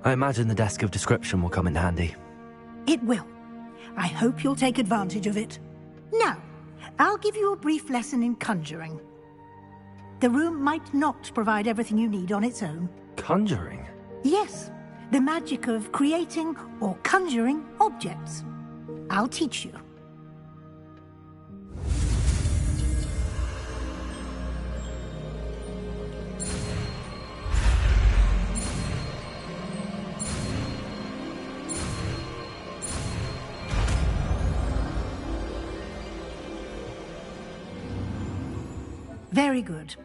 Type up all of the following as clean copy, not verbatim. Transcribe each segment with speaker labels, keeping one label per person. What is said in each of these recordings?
Speaker 1: I imagine the desk of description will come in handy.
Speaker 2: It will. I hope you'll take advantage of it. Now, I'll give you a brief lesson in conjuring. The room might not provide everything you need on its own.
Speaker 1: Conjuring?
Speaker 2: Yes, the magic of creating or conjuring objects. I'll teach you. Very good.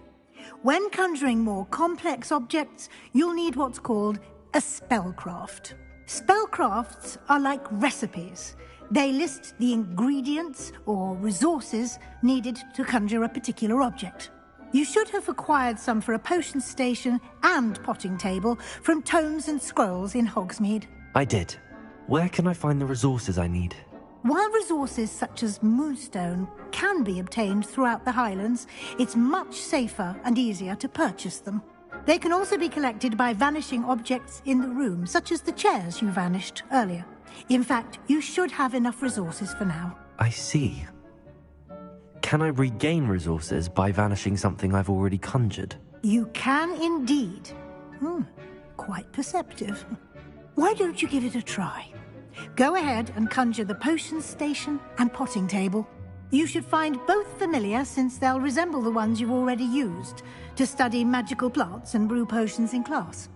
Speaker 2: When conjuring more complex objects, you'll need what's called a spellcraft. Spellcrafts are like recipes. They list the ingredients or resources needed to conjure a particular object. You should have acquired some for a potion station and potting table from tomes and scrolls in Hogsmeade.
Speaker 1: I did. Where can I find the resources I need?
Speaker 2: While resources such as moonstone can be obtained throughout the Highlands, it's much safer and easier to purchase them. They can also be collected by vanishing objects in the room, such as the chairs you vanished earlier. In fact, you should have enough resources for now.
Speaker 1: I see. Can I regain resources by vanishing something I've already conjured?
Speaker 2: You can indeed. Quite perceptive. Why don't you give it a try? Go ahead and conjure the potion station and potting table. You should find both familiar, since they'll resemble the ones you've already used to study magical plants and brew potions in class.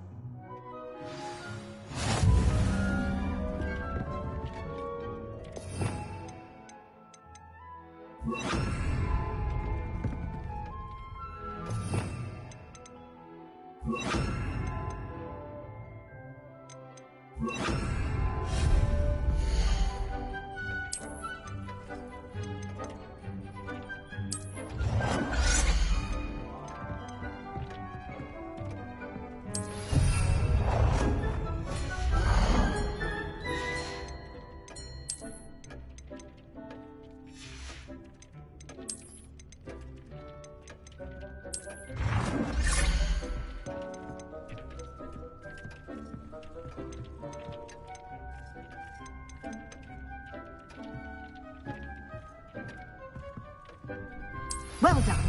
Speaker 2: Well done.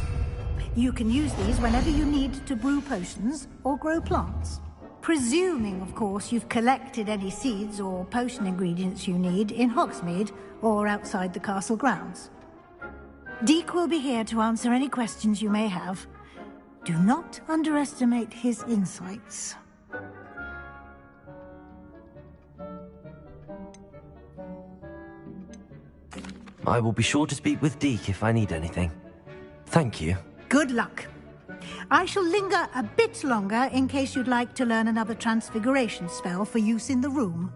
Speaker 2: You can use these whenever you need to brew potions or grow plants. Presuming, of course, you've collected any seeds or potion ingredients you need in Hogsmeade or outside the castle grounds. Deek will be here to answer any questions you may have. Do not underestimate his insights.
Speaker 1: I will be sure to speak with Deek if I need anything. Thank you.
Speaker 2: Good luck. I shall linger a bit longer in case you'd like to learn another transfiguration spell for use in the room.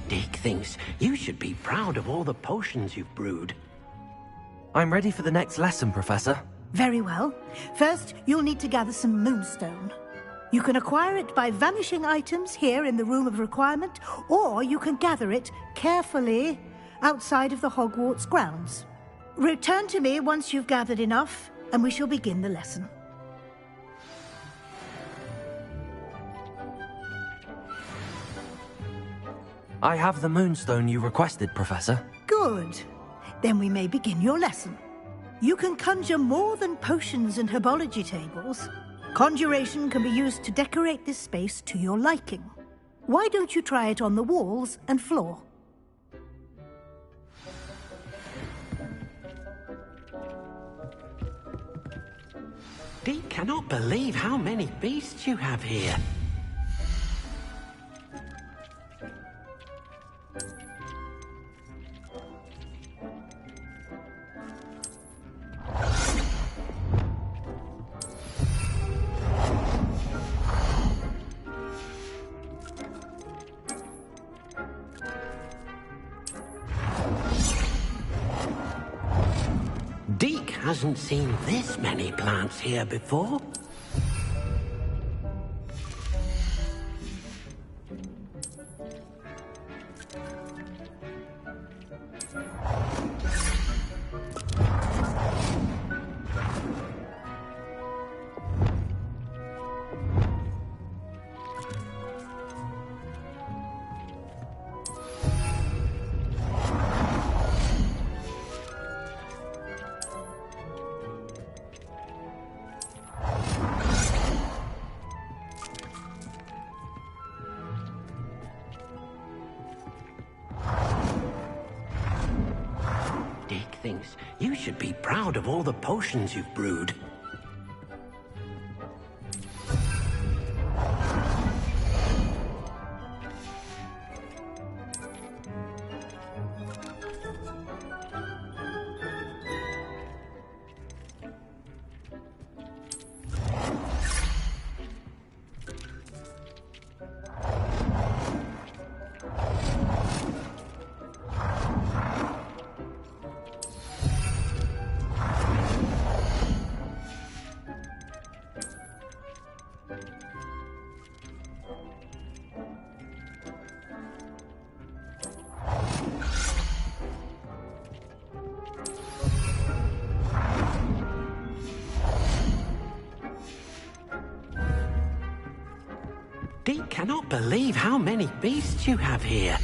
Speaker 3: Deek thinks you should be proud of all the potions you've brewed.
Speaker 1: I'm ready for the next lesson, Professor.
Speaker 2: Very well. First, you'll need to gather some moonstone. You can acquire it by vanishing items here in the Room of Requirement, or you can gather it carefully outside of the Hogwarts grounds. Return to me once you've gathered enough, and we shall begin the lesson.
Speaker 1: I have the moonstone you requested, Professor.
Speaker 2: Good. Then we may begin your lesson. You can conjure more than potions and herbology tables. Conjuration can be used to decorate this space to your liking. Why don't you try it on the walls and floor?
Speaker 3: Deek cannot believe how many beasts you have here. Deek hasn't seen this many plants here before. Dick thinks you should be proud of all the potions you've brewed. Deke cannot believe how many beasts you have here.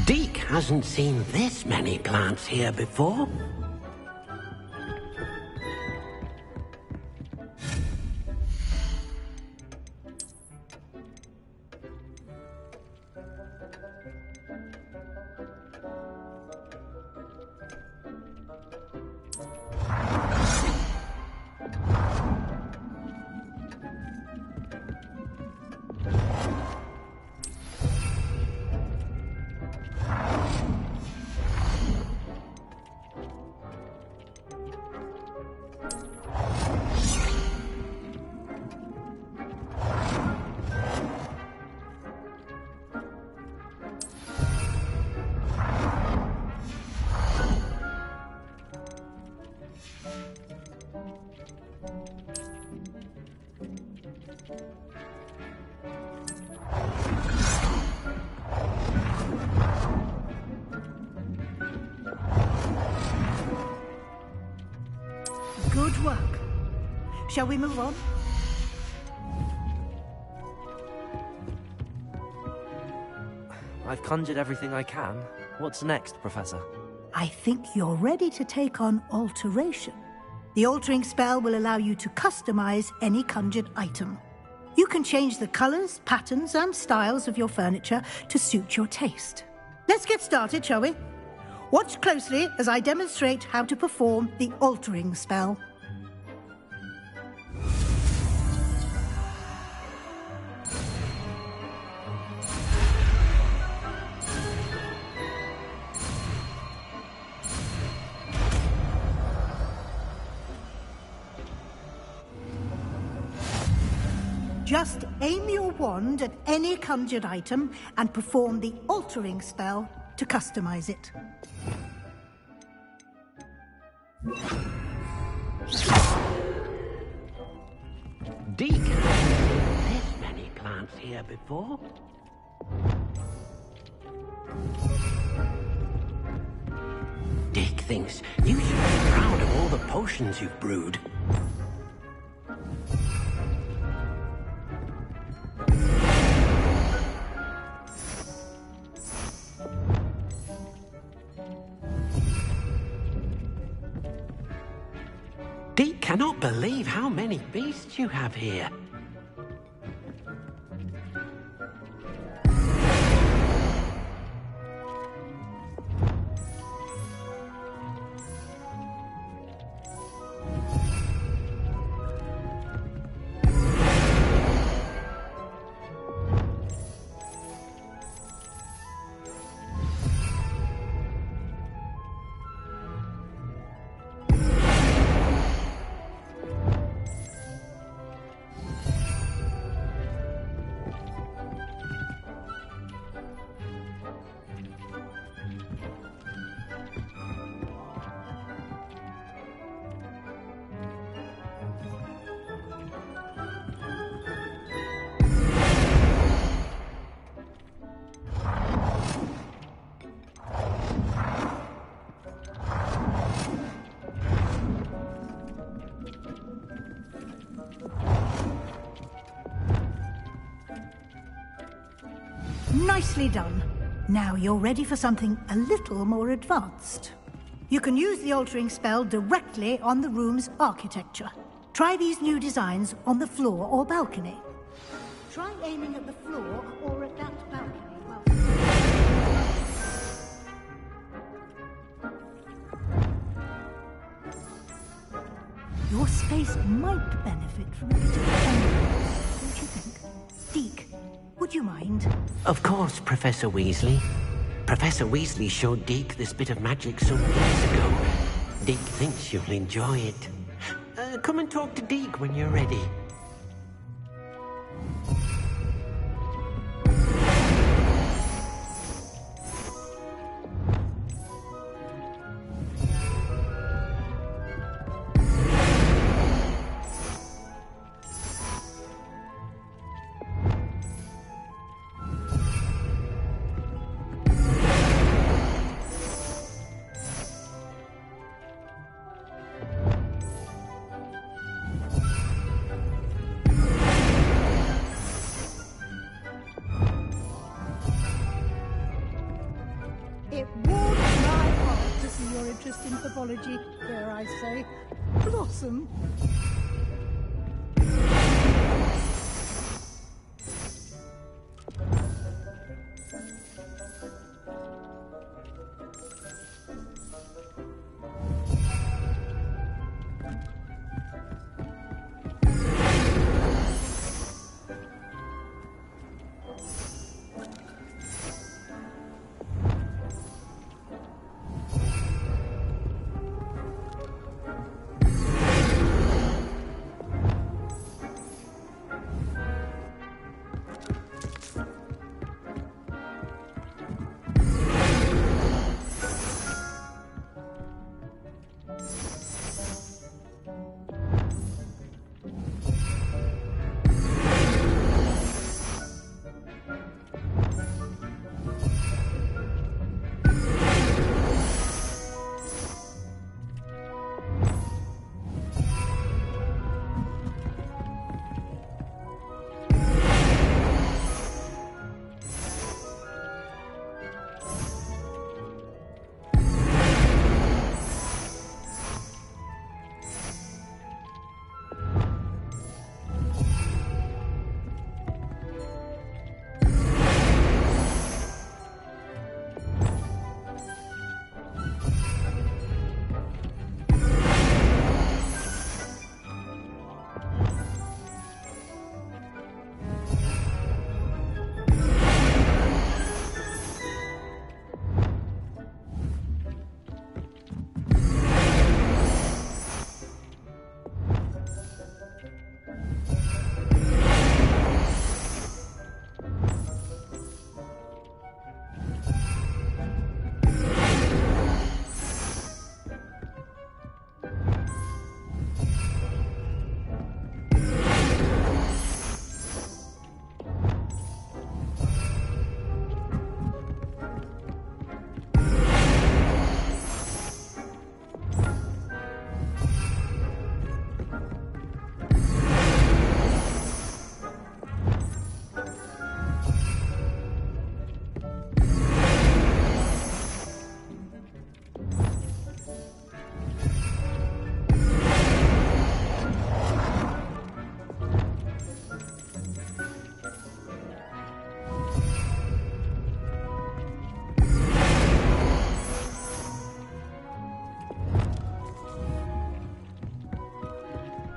Speaker 3: Deke hasn't seen this many plants here before.
Speaker 2: Good work. Shall we move on?
Speaker 1: I've conjured everything I can. What's next, Professor?
Speaker 2: I think you're ready to take on alteration. The altering spell will allow you to customize any conjured item. You can change the colors, patterns, and styles of your furniture to suit your taste. Let's get started, shall we? Watch closely as I demonstrate how to perform the altering spell. Just aim your wand at any conjured item and perform the altering spell to customize it.
Speaker 3: Deke hasn't seen this many plants here before. Deke thinks you should be proud of all the potions you've brewed. Deke cannot believe how many beasts you have here.
Speaker 2: Nicely done. Now you're ready for something a little more advanced. You can use the altering spell directly on the room's architecture. Try these new designs on the floor or balcony. Try aiming at the floor or at that balcony. Your space might benefit from a bit of ambience, don't you think? Deke, would you mind?
Speaker 3: Of course, Professor Weasley. Professor Weasley showed Deke this bit of magic some years ago. Deke thinks you'll enjoy it. Come and talk to Deke when you're ready.
Speaker 2: It warms my heart to see your interest in pathology, dare I say, blossom.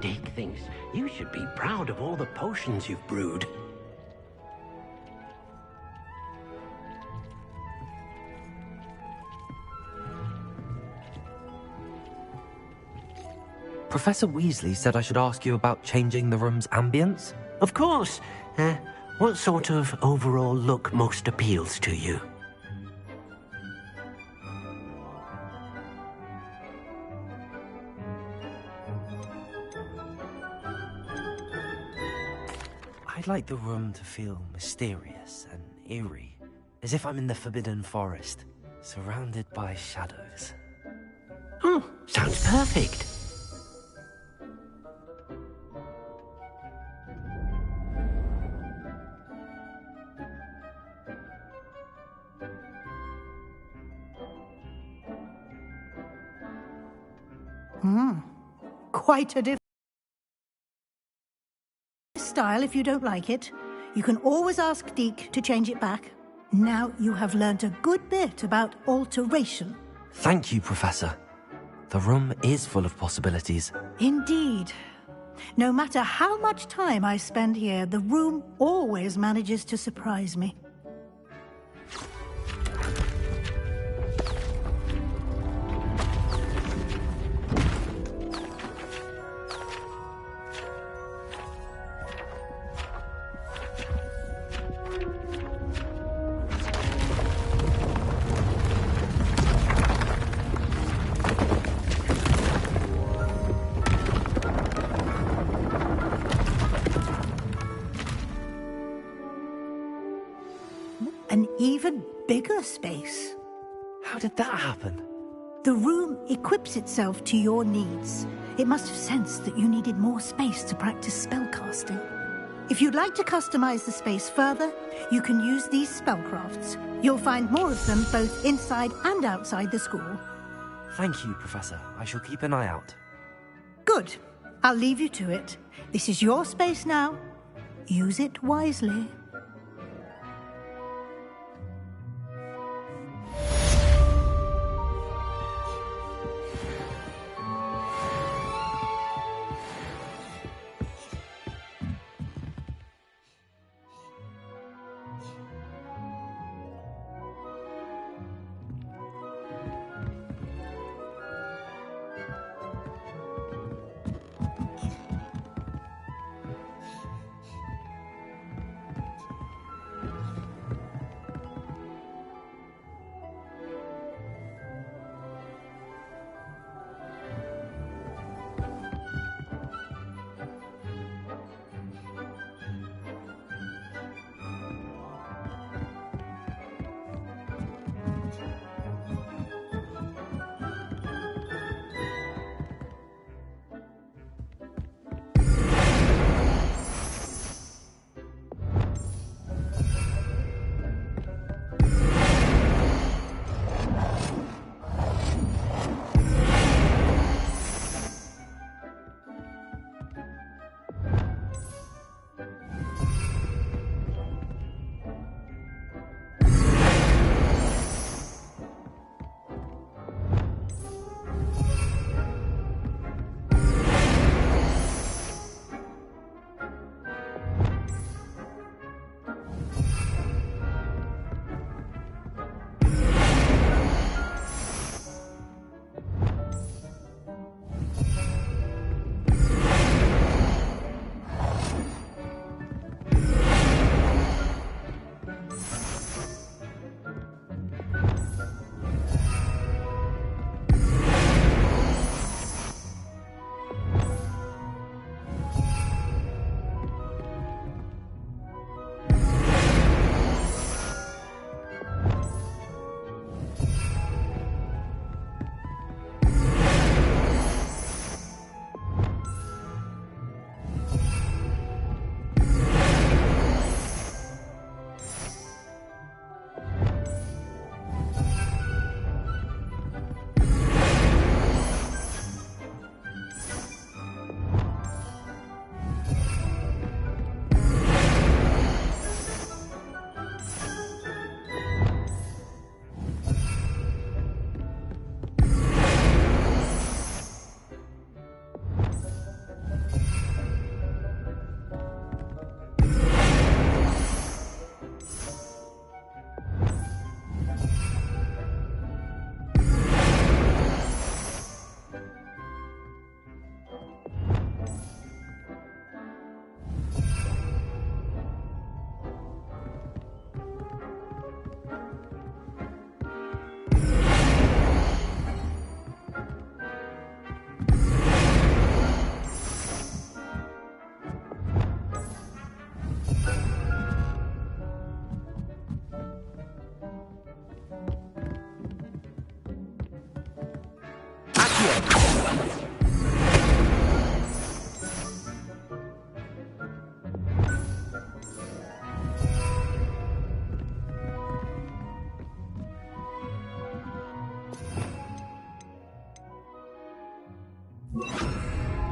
Speaker 3: Deke thinks you should be proud of all the potions you've brewed.
Speaker 1: Professor Weasley said I should ask you about changing the room's ambience.
Speaker 3: Of course. What sort of overall look most appeals to you?
Speaker 1: I'd like the room to feel mysterious and eerie, as if I'm in the Forbidden Forest, surrounded by shadows.
Speaker 3: Oh, sounds perfect.
Speaker 2: Quite a different style if you don't like it. You can always ask Deke to change it back. Now you have learnt a good bit about alteration.
Speaker 1: Thank you, Professor. The room is full of possibilities.
Speaker 2: Indeed. No matter how much time I spend here, the room always manages to surprise me. An even bigger space.
Speaker 1: How did that happen?
Speaker 2: The room equips itself to your needs. It must have sensed that you needed more space to practice spellcasting. If you'd like to customize the space further, you can use these spellcrafts. You'll find more of them both inside and outside the school.
Speaker 1: Thank you, Professor. I shall keep an eye out.
Speaker 2: Good. I'll leave you to it. This is your space now. Use it wisely.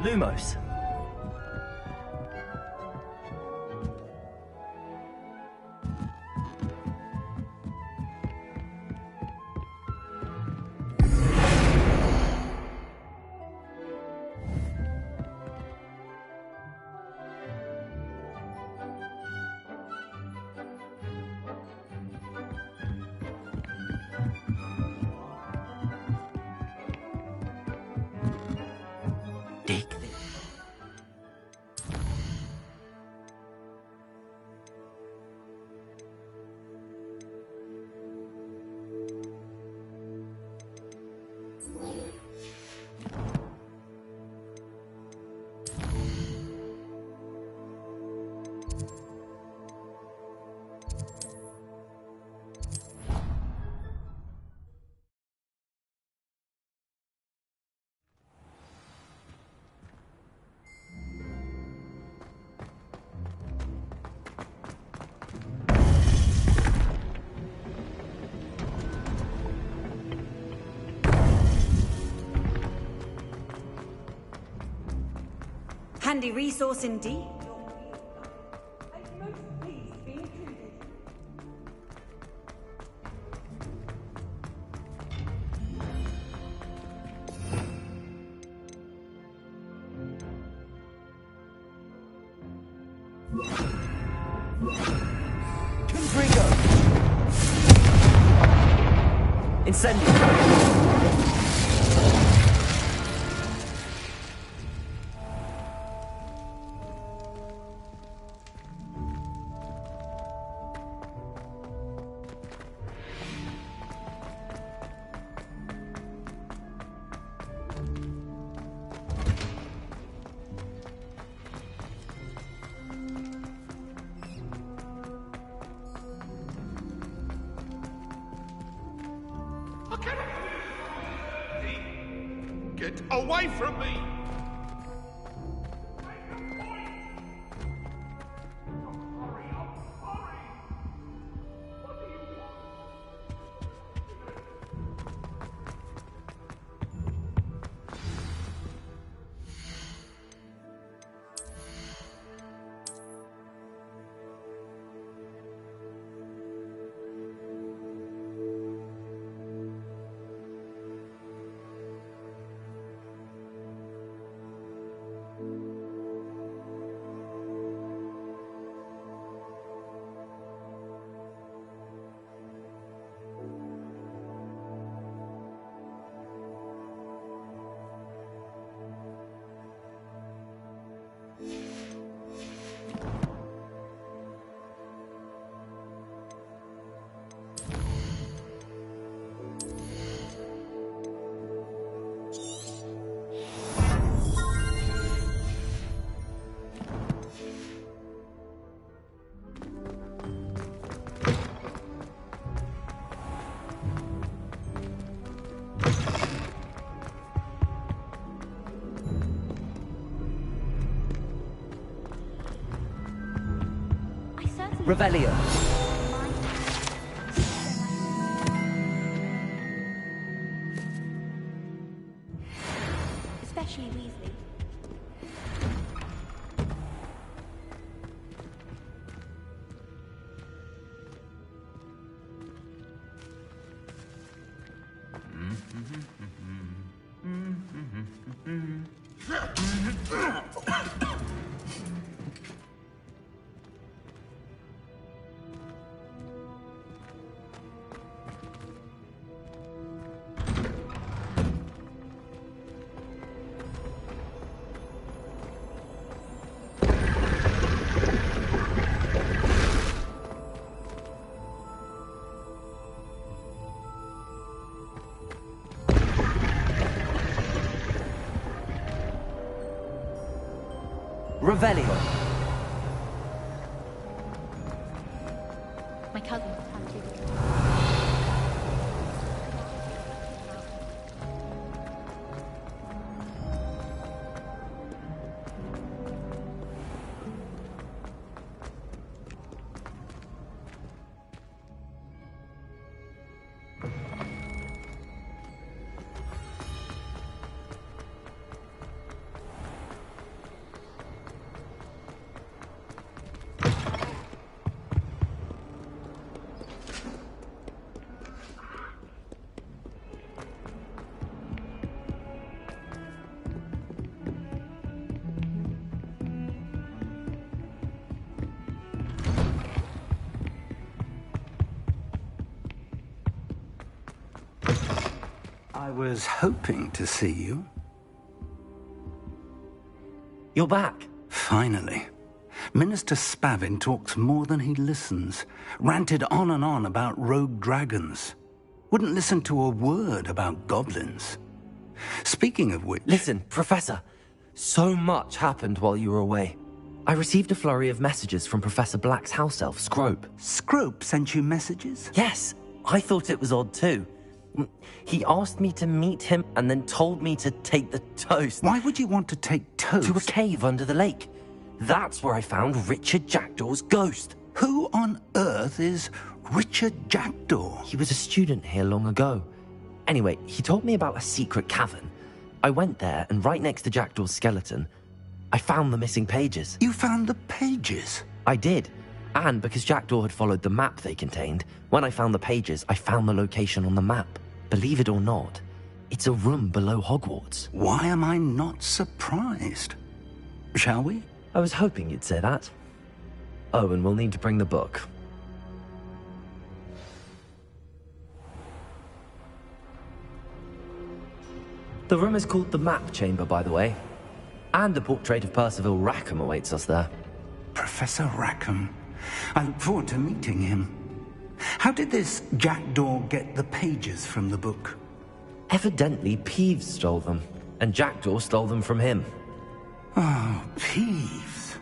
Speaker 1: Lumos.
Speaker 3: Dig.
Speaker 4: Handy resource indeed.
Speaker 1: Confringo! Incendio!
Speaker 5: Get away from me! Revelio.
Speaker 6: Especially Weasley.
Speaker 1: Revelio.
Speaker 6: My cousin's tattooed.
Speaker 4: I was hoping to see you.
Speaker 1: You're back.
Speaker 4: Finally. Minister Spavin talks more than he listens. Ranted on and on about rogue dragons. Wouldn't listen to a word about goblins. Speaking of which...
Speaker 1: Listen, Professor. So much happened while you were away. I received a flurry of messages from Professor Black's house elf, Scrope.
Speaker 4: Scrope sent you messages?
Speaker 1: Yes, I thought it was odd too. He asked me to meet him and then told me to take the toast.
Speaker 4: Why would you want to take toast?
Speaker 1: To a cave under the lake. That's where I found Richard Jackdaw's ghost.
Speaker 4: Who on earth is Richard Jackdaw?
Speaker 1: He was a student here long ago. Anyway, he told me about a secret cavern. I went there, and right next to Jackdaw's skeleton, I found the missing pages.
Speaker 4: You found the pages?
Speaker 1: I did. And because Jackdaw had followed the map they contained, when I found the pages, I found the location on the map. Believe it or not, it's a room below Hogwarts.
Speaker 4: Why am I not surprised? Shall we?
Speaker 1: I was hoping you'd say that. Oh, and we'll need to bring the book. The room is called the Map Chamber, by the way. And a portrait of Percival Rackham awaits us there.
Speaker 4: Professor Rackham. I look forward to meeting him. How did this Jackdaw get the pages from the book?
Speaker 1: Evidently, Peeves stole them, and Jackdaw stole them from him.
Speaker 4: Oh, Peeves.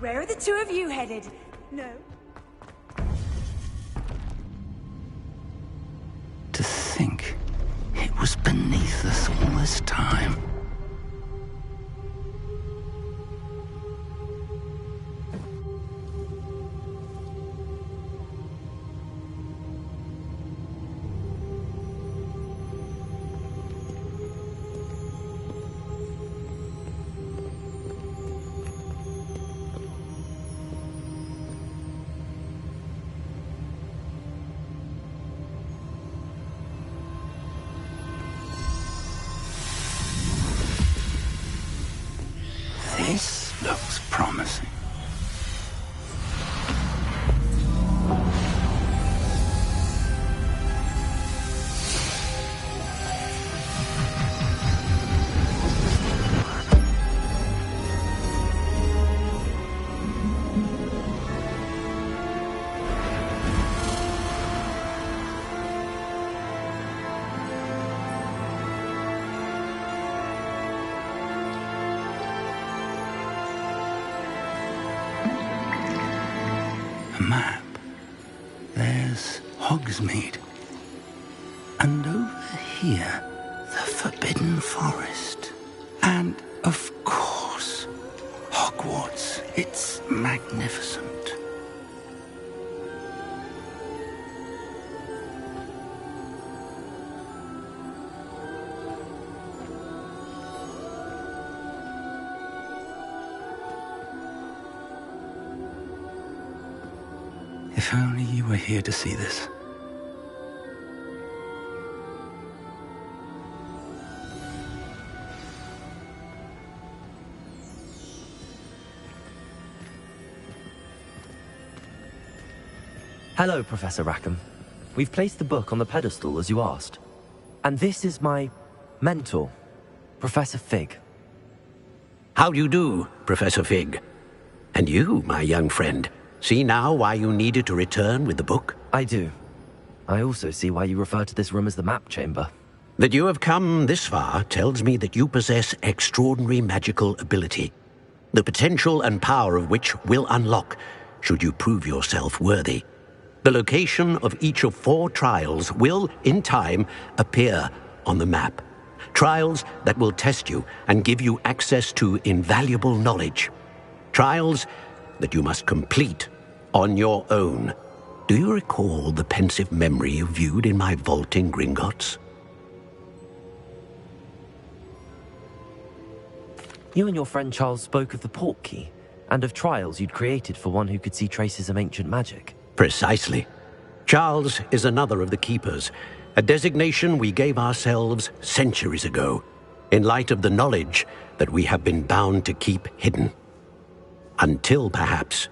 Speaker 7: Where are the two of you headed? No.
Speaker 4: To think it was beneath us all this time. This looks promising. A map. There's Hogsmeade. And over here, the Forbidden Forest. And, of course, Hogwarts. It's magnificent. If only you were here to see this.
Speaker 1: Hello, Professor Rackham. We've placed the book on the pedestal as you asked. And this is my mentor, Professor Fig.
Speaker 3: How do you do, Professor Fig? And you, my young friend, see now why you needed to return with the book?
Speaker 1: I do. I also see why you refer to this room as the Map Chamber.
Speaker 3: That you have come this far tells me that you possess extraordinary magical ability, the potential and power of which will unlock should you prove yourself worthy. The location of each of 4 trials will, in time, appear on the map. Trials that will test you and give you access to invaluable knowledge. Trials that you must complete on your own. Do you recall the pensive memory you viewed in my vault in Gringotts?
Speaker 1: You and your friend Charles spoke of the port key, and of trials you'd created for one who could see traces of ancient magic.
Speaker 3: Precisely. Charles is another of the keepers, a designation we gave ourselves centuries ago, in light of the knowledge that we have been bound to keep hidden. Until, perhaps,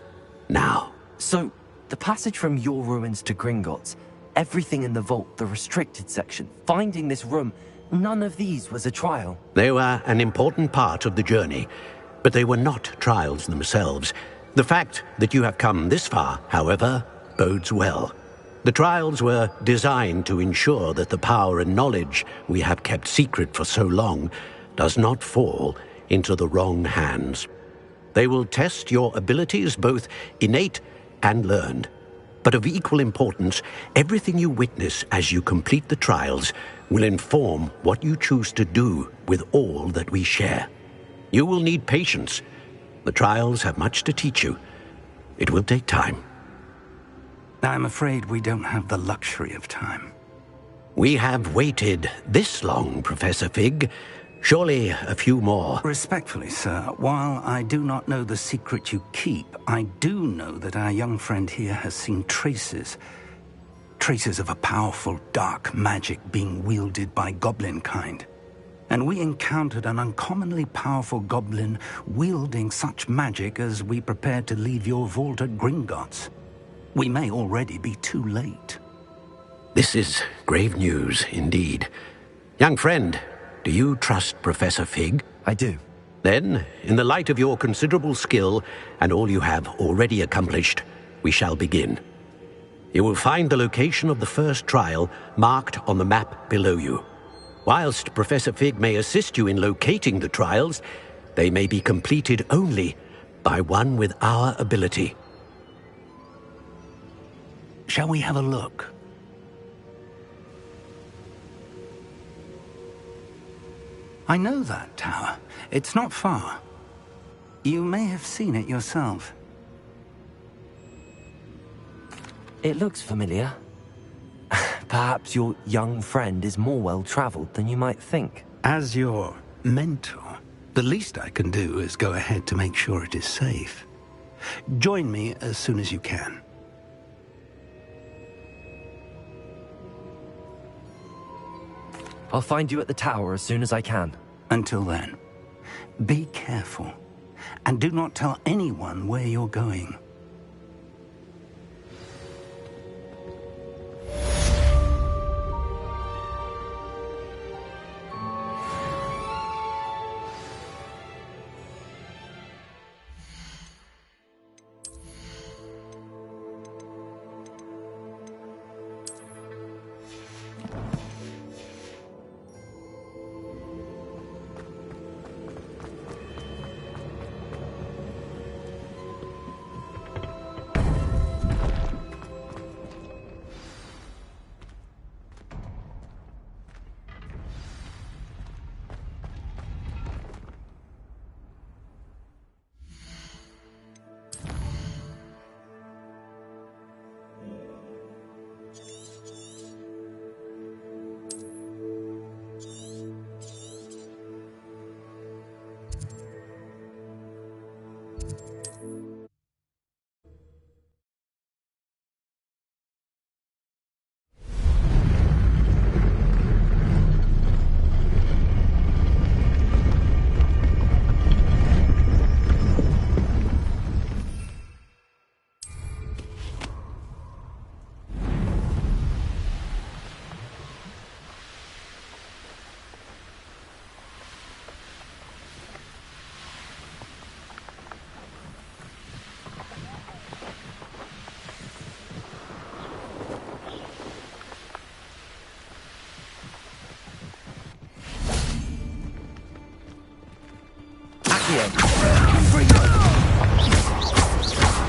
Speaker 3: now.
Speaker 1: So, the passage from your ruins to Gringotts, everything in the vault, the restricted section, finding this room, none of these was a trial.
Speaker 3: They were an important part of the journey, but they were not trials themselves. The fact that you have come this far, however, bodes well. The trials were designed to ensure that the power and knowledge we have kept secret for so long does not fall into the wrong hands. They will test your abilities, both innate and learned. But of equal importance, everything you witness as you complete the trials will inform what you choose to do with all that we share. You will need patience. The trials have much to teach you. It will take time.
Speaker 4: I'm afraid we don't have the luxury of time.
Speaker 3: We have waited this long, Professor Fig. Surely a few more.
Speaker 4: Respectfully, sir, while I do not know the secret you keep, I do know that our young friend here has seen traces of a powerful dark magic being wielded by goblin kind. And we encountered an uncommonly powerful goblin wielding such magic as we prepared to leave your vault at Gringotts. We may already be too late.
Speaker 3: This is grave news indeed. Young friend, do you trust Professor Fig?
Speaker 1: I do.
Speaker 3: Then, in the light of your considerable skill and all you have already accomplished, we shall begin. You will find the location of the first trial marked on the map below you. Whilst Professor Fig may assist you in locating the trials, they may be completed only by one with our ability.
Speaker 4: Shall we have a look? I know that tower. It's not far. You may have seen it yourself.
Speaker 1: It looks familiar. Perhaps your young friend is more well-traveled than you might think.
Speaker 4: As your mentor, the least I can do is go ahead to make sure it is safe. Join me as soon as you can.
Speaker 1: I'll find you at the tower as soon as I can.
Speaker 4: Until then, be careful, and do not tell anyone where you're going.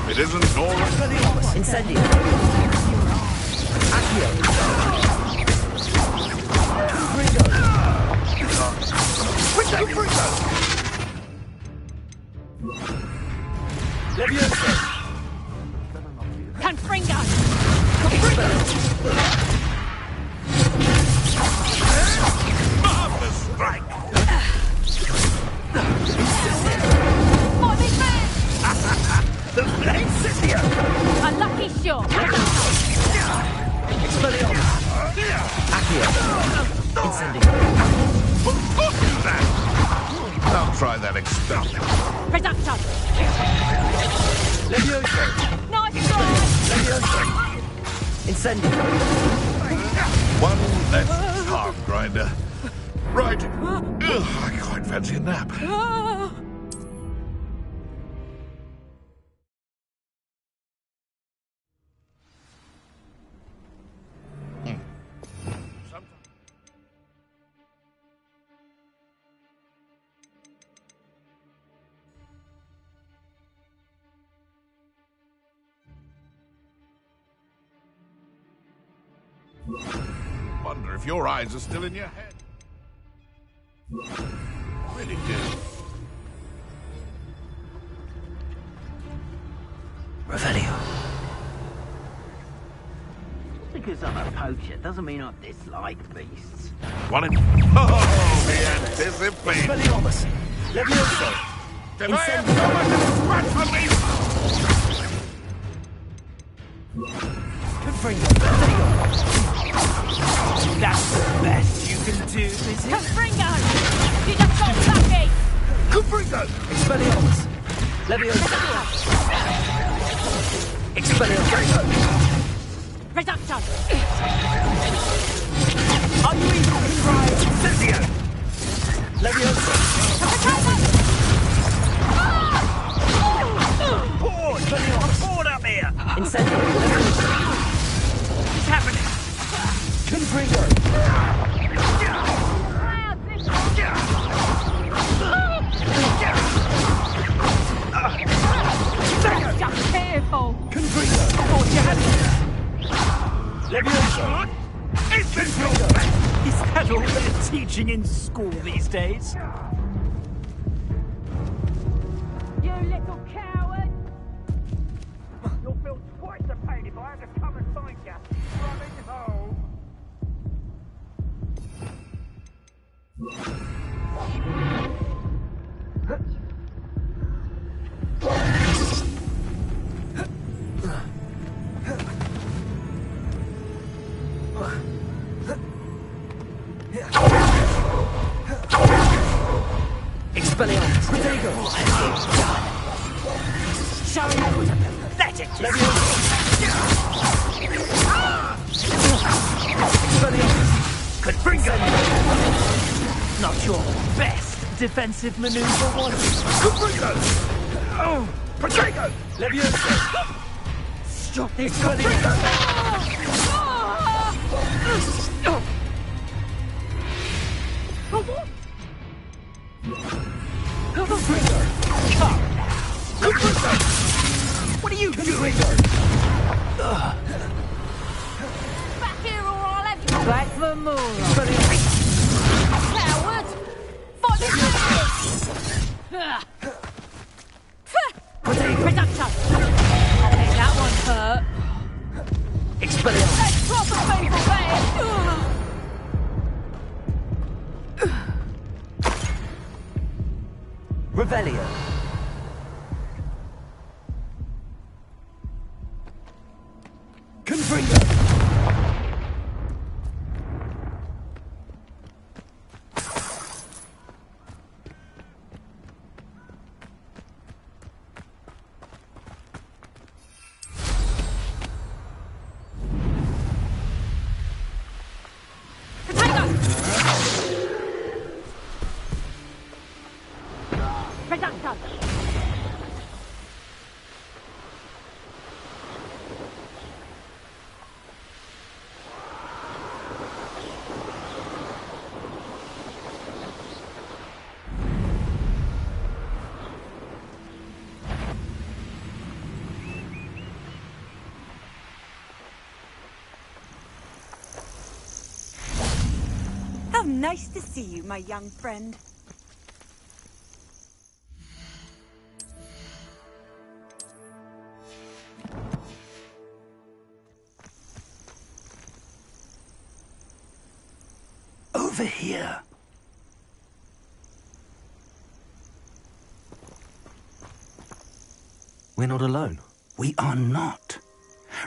Speaker 5: It isn't Nora.
Speaker 1: Incendio. Accio. Accio. Incendio.
Speaker 5: I'll try that experiment.
Speaker 7: Reductor.
Speaker 1: Levioso.
Speaker 7: Nice try.
Speaker 1: Levioso. Incendio.
Speaker 5: One less heart grinder. Right. Ugh, I quite fancy a nap. Wonder if your eyes are still in your head. Really do.
Speaker 1: Revelio.
Speaker 8: Because I'm a poacher doesn't mean I dislike beasts.
Speaker 5: One in. Oh, the anticipation.
Speaker 1: Expelliarmus. Levioso.
Speaker 5: Did I have so much of a scratch on me?
Speaker 1: Confringo.
Speaker 8: That's the best you can do, is it?
Speaker 7: Confringo. You just got lucky.
Speaker 1: Confringo. Expelliarmus. Levioso. Expelliarmus.
Speaker 7: Reductor.
Speaker 1: Unreasonable pride. Incendio. Levioso.
Speaker 8: Board! Board up here!
Speaker 1: Incendio. Levioso.
Speaker 8: What's happening?
Speaker 1: Confringo.
Speaker 7: Just careful.
Speaker 1: Confringo.
Speaker 8: Thought you had
Speaker 1: Levioso.
Speaker 8: Is that all they're teaching in school these days?
Speaker 7: You little coward.
Speaker 8: You'll feel twice the pain if I have to come and find you. Running home.
Speaker 1: Expelliarmus. Protego.
Speaker 8: Showing up was pathetic.
Speaker 1: Expelliarmus.
Speaker 8: Confringo! Not your best defensive maneuver, was it?
Speaker 1: Confringo.
Speaker 8: Oh! Protego!
Speaker 1: Levioso.
Speaker 8: Stop this!
Speaker 1: Expelliarmus.
Speaker 8: What are you doing?
Speaker 7: Back here or I'll have you.
Speaker 8: Back the moon.
Speaker 7: Coward. Fight me Reductor. I think that one hurt.
Speaker 1: Expelliarmus.
Speaker 7: That's proper people there.
Speaker 1: Revelio. Confringo.
Speaker 7: Reductor.
Speaker 9: How nice to see you, my young friend.
Speaker 4: Over here.
Speaker 1: We're not alone.
Speaker 4: We are not.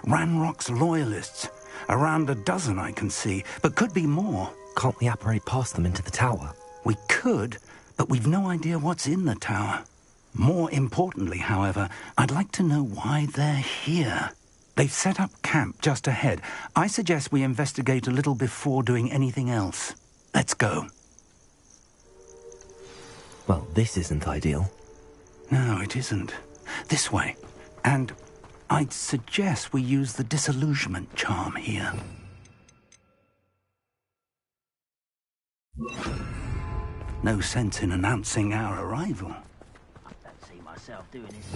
Speaker 4: Ranrock's loyalists Around a dozen I can see, but could be more.
Speaker 1: Can't we apparate past them into the tower?
Speaker 4: We could, but we've no idea what's in the tower. More importantly, however, I'd like to know why they're here. They've set up camp just ahead. I suggest we investigate a little before doing anything else. Let's go.
Speaker 1: Well, this isn't ideal.
Speaker 4: No, it isn't. This way. And I'd suggest we use the disillusionment charm here. No sense in announcing our arrival.
Speaker 10: I don't see myself doing this.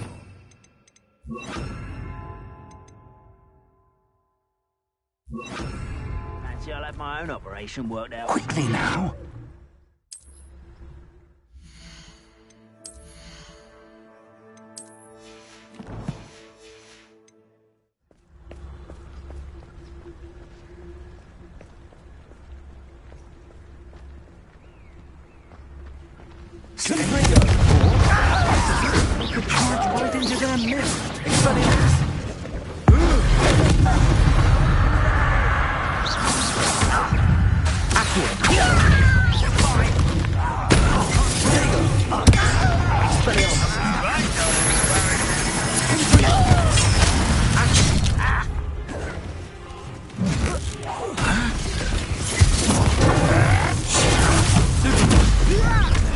Speaker 10: Fancy I'll have my own operation worked out.
Speaker 4: Quickly now. We could charge right into their midst.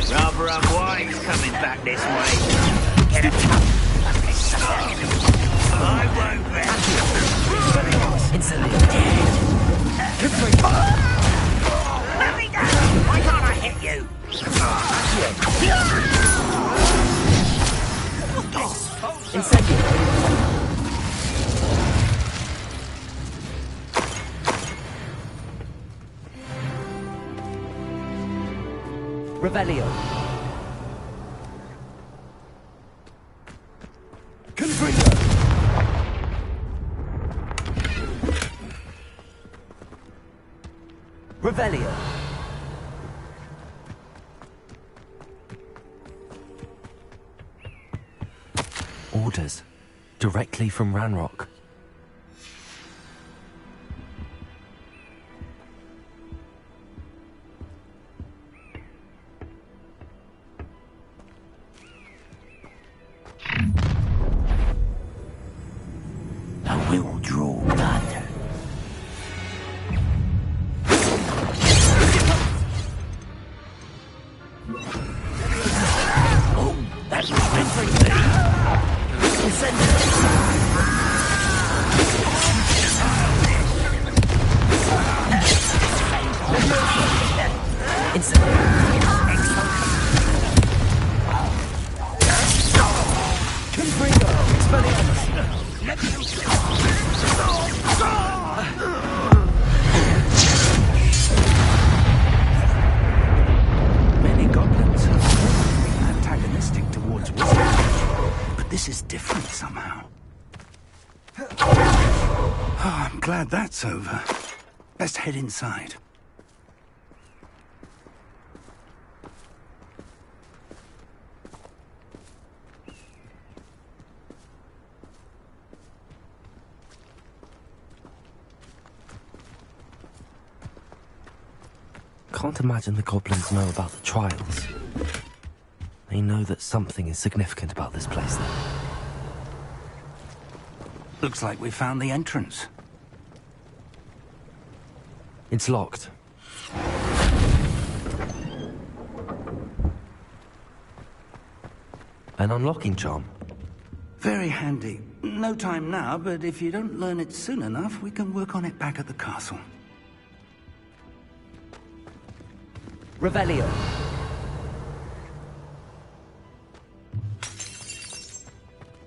Speaker 10: Rather unwise coming back this way. Get a I won't bet.
Speaker 1: Instantly.
Speaker 10: Let me down! Why can't I hit you?
Speaker 1: Incendiary. Revelio.
Speaker 4: Confringo.
Speaker 1: Revelio. Orders. Directly from Ranrock.
Speaker 10: I will draw blood. Oh, that was meant for me.
Speaker 4: Many goblins are antagonistic towards wizards, but this is different somehow. Oh, I'm glad that's over. Best head inside.
Speaker 1: Can't imagine the goblins know about the trials. They know that something is significant about this place, then.
Speaker 4: Looks like we found the entrance.
Speaker 1: It's locked. An unlocking charm.
Speaker 4: Very handy. No time now, but if you don't learn it soon enough, we can work on it back at the castle.
Speaker 1: Revelio.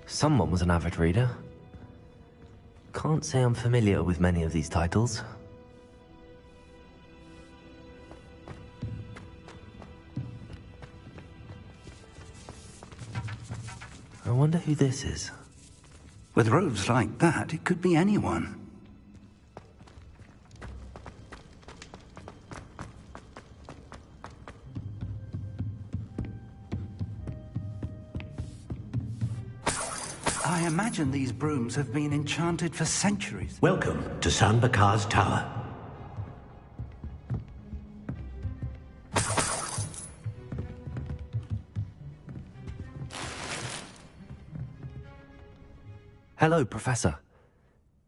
Speaker 1: Someone was an avid reader. Can't say I'm familiar with many of these titles. I wonder who this is.
Speaker 4: With robes like that, it could be anyone. I imagine these brooms have been enchanted for centuries.
Speaker 3: Welcome to Sanbakar's Tower.
Speaker 1: Hello, Professor.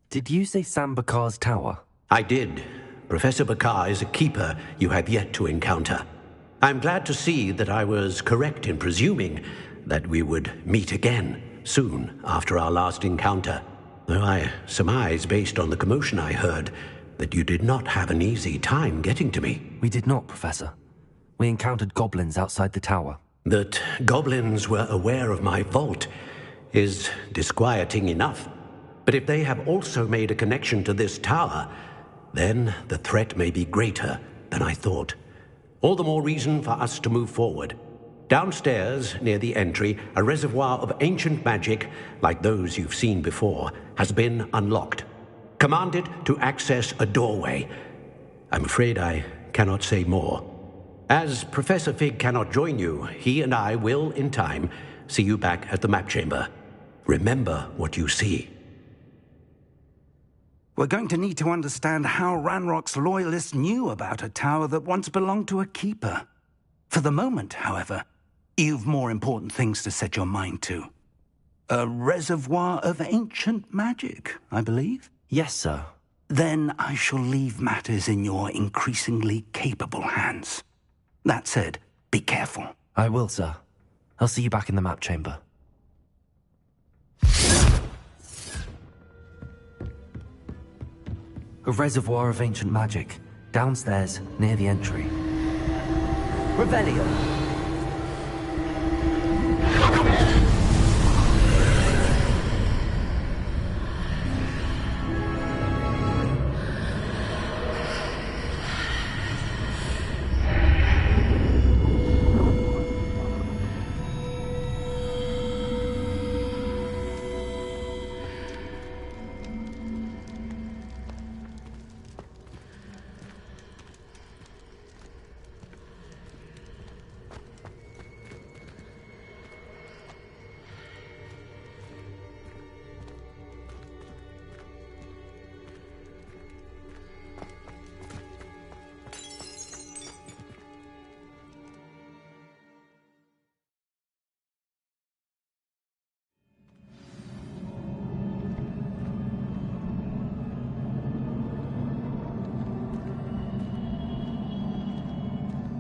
Speaker 1: Did you say Sam Bakar's tower?
Speaker 3: I did. Professor Bakar is a keeper you have yet to encounter. I'm glad to see that I was correct in presuming that we would meet again soon after our last encounter. Though I surmise, based on the commotion I heard, that you did not have an easy time getting to me.
Speaker 1: We did not, Professor. We encountered goblins outside the tower.
Speaker 3: That goblins were aware of my vault is disquieting enough. But if they have also made a connection to this tower, then the threat may be greater than I thought. All the more reason for us to move forward. Downstairs, near the entry, a reservoir of ancient magic, like those you've seen before, has been unlocked. Commanded to access a doorway. I'm afraid I cannot say more. As Professor Fig cannot join you, he and I will, in time, see you back at the map chamber. Remember what you see.
Speaker 4: We're going to need to understand how Ranrock's loyalists knew about a tower that once belonged to a keeper. For the moment, however, you've more important things to set your mind to. A reservoir of ancient magic, I believe?
Speaker 1: Yes, sir.
Speaker 4: Then I shall leave matters in your increasingly capable hands. That said, be careful.
Speaker 1: I will, sir. I'll see you back in the map chamber. A reservoir of ancient magic, downstairs, near the entry. Revelio!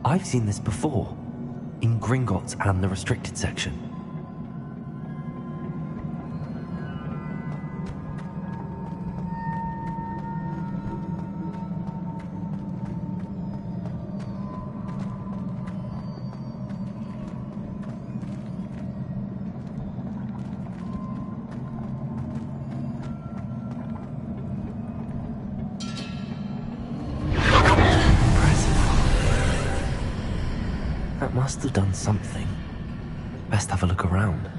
Speaker 1: I've seen this before, in Gringotts and the restricted section. Must have done something. Best have a look around.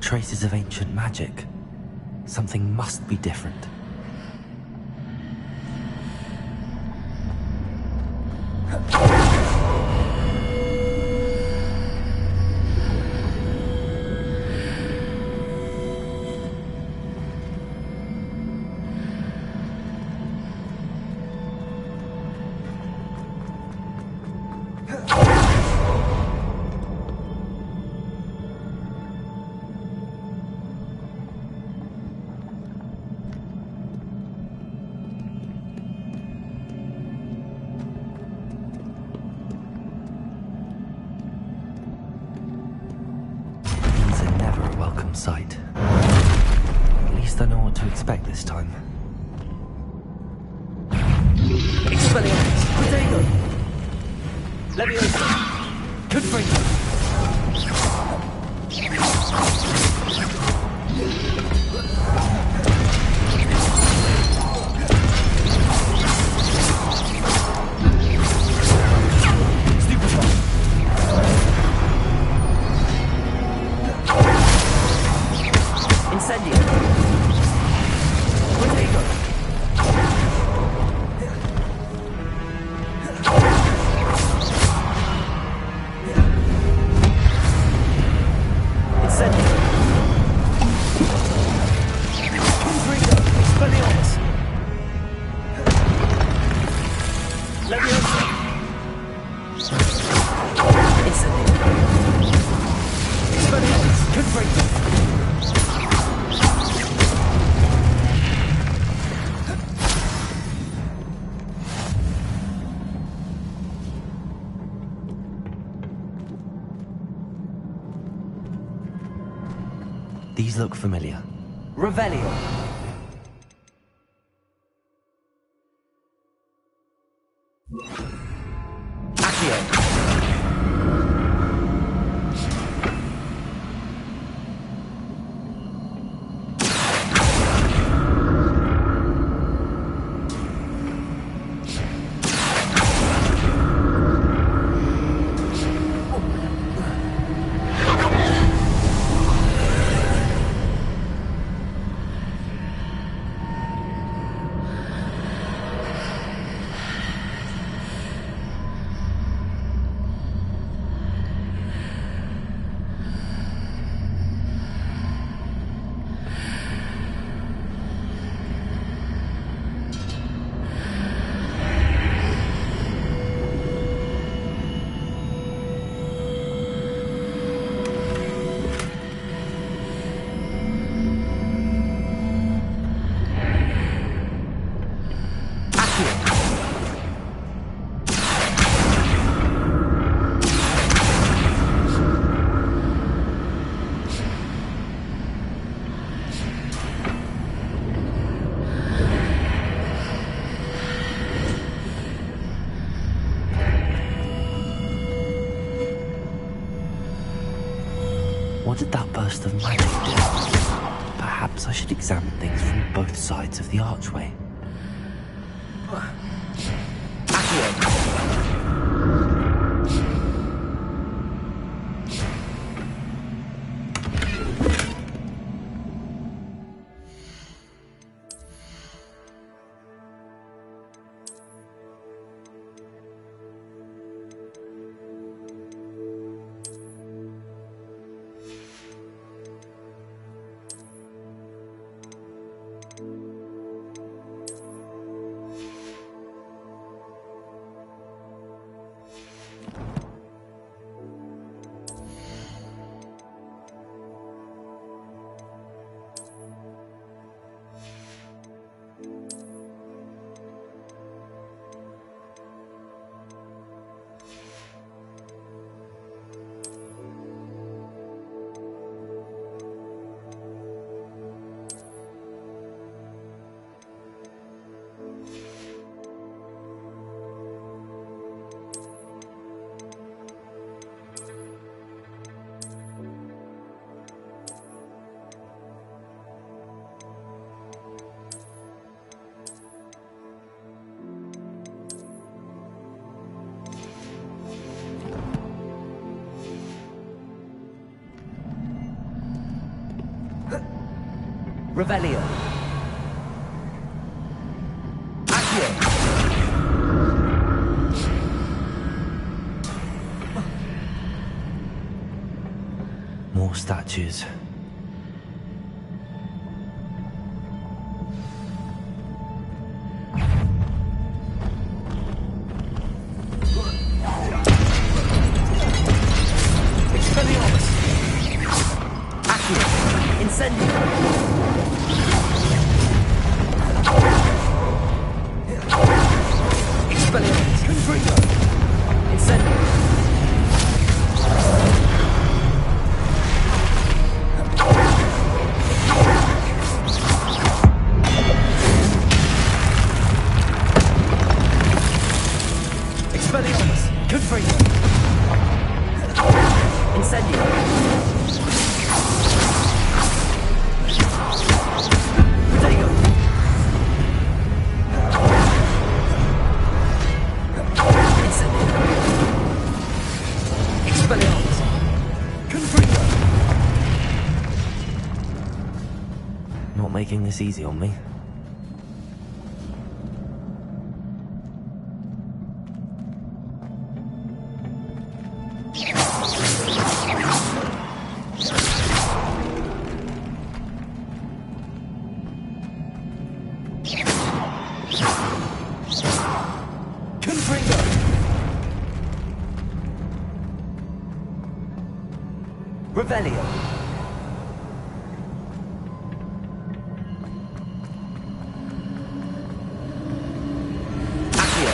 Speaker 1: Traces of ancient magic. Something must be different. from sight. At least I know what to expect this time. Expelliarmus! Protego! Leviosa! Confringo! Incendio! Protego! These look familiar. Revelio! Accio! What did that burst of magic do? Perhaps I should examine things from both sides of the archway. Accio! Revelio. Accio. More statues. Expelliarmus. Accio. Incendio. Expelliarmus. Confringo. Incendio. Incendio. Protego. Incendio. Expelliarmus. Confringo. Not making this easy on me. Revelio. Accio.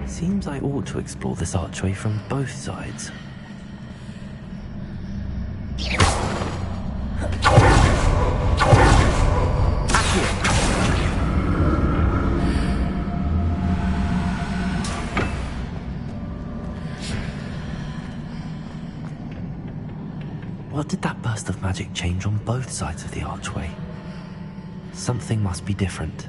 Speaker 1: Seems I ought to explore this archway from both sides. What did that burst of magic change on both sides of the archway? Something must be different.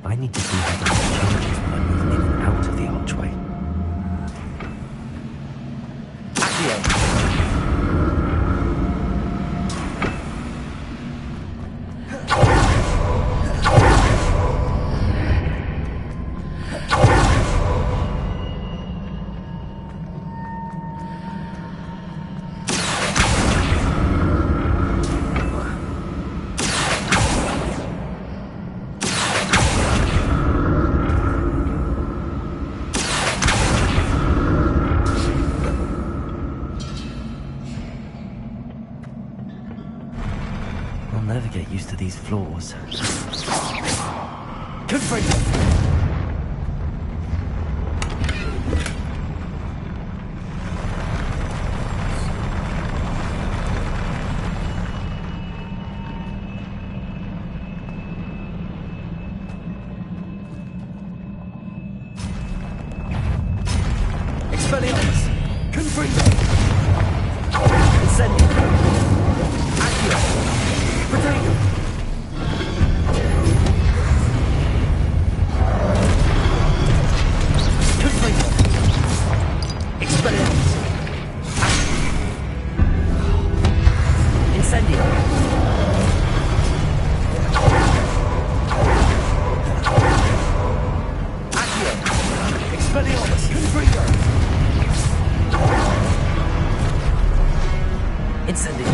Speaker 1: I need to see how the light changes when I move in and out of the archway. Accio! I'll never get used to these floors. Confringo! Expelliarmus! Confringo! Incendio! Accio! Protego! Confringo! Expelliarmus! Incendio! Accio! Expelliarmus! Confringo! Incendio!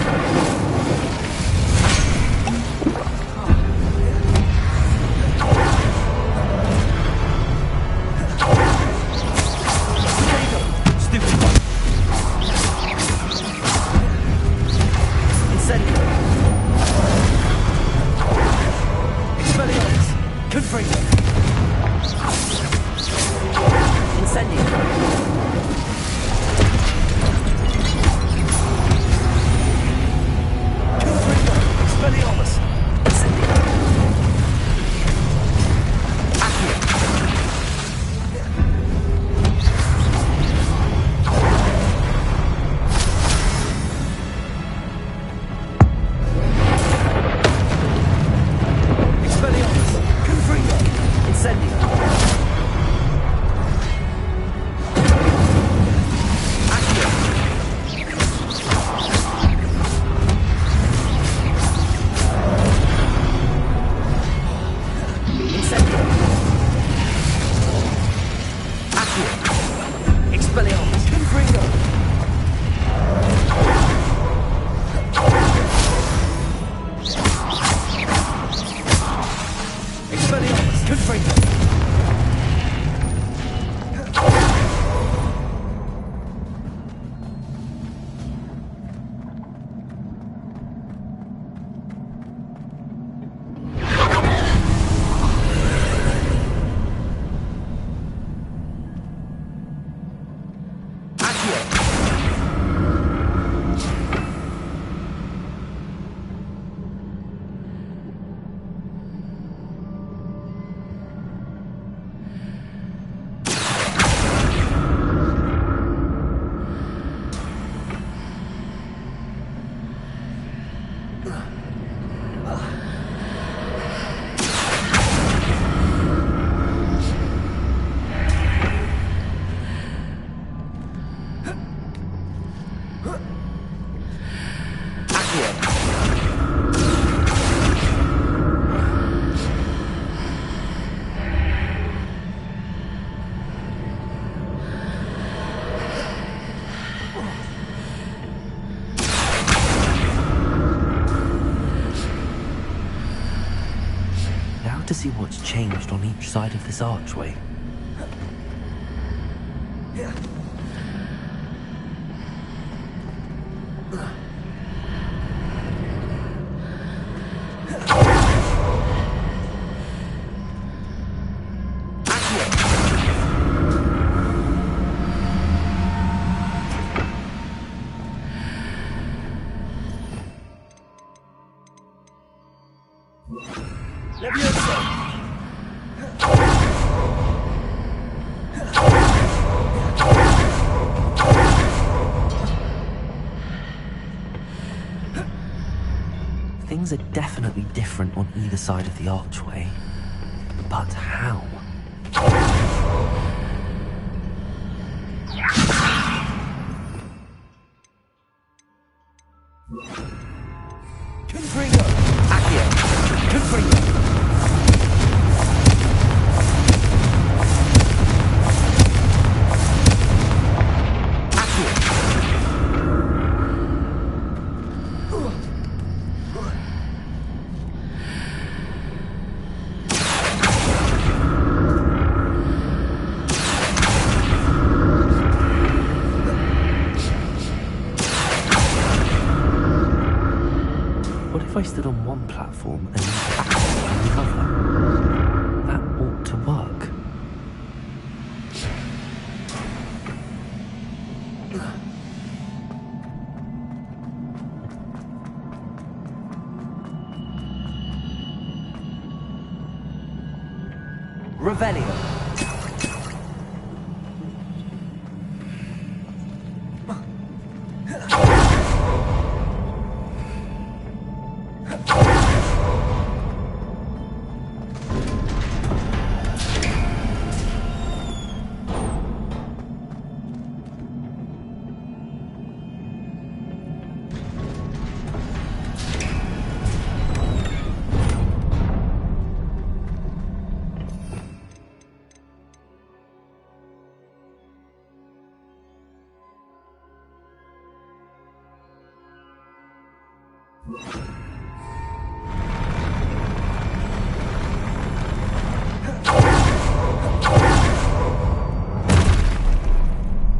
Speaker 1: Confringo! Incendio! to see what's changed on each side of this archway. Things are definitely different on either side of the archway. But how? What if I stood on one platform and on the other? That ought to work. Revelio.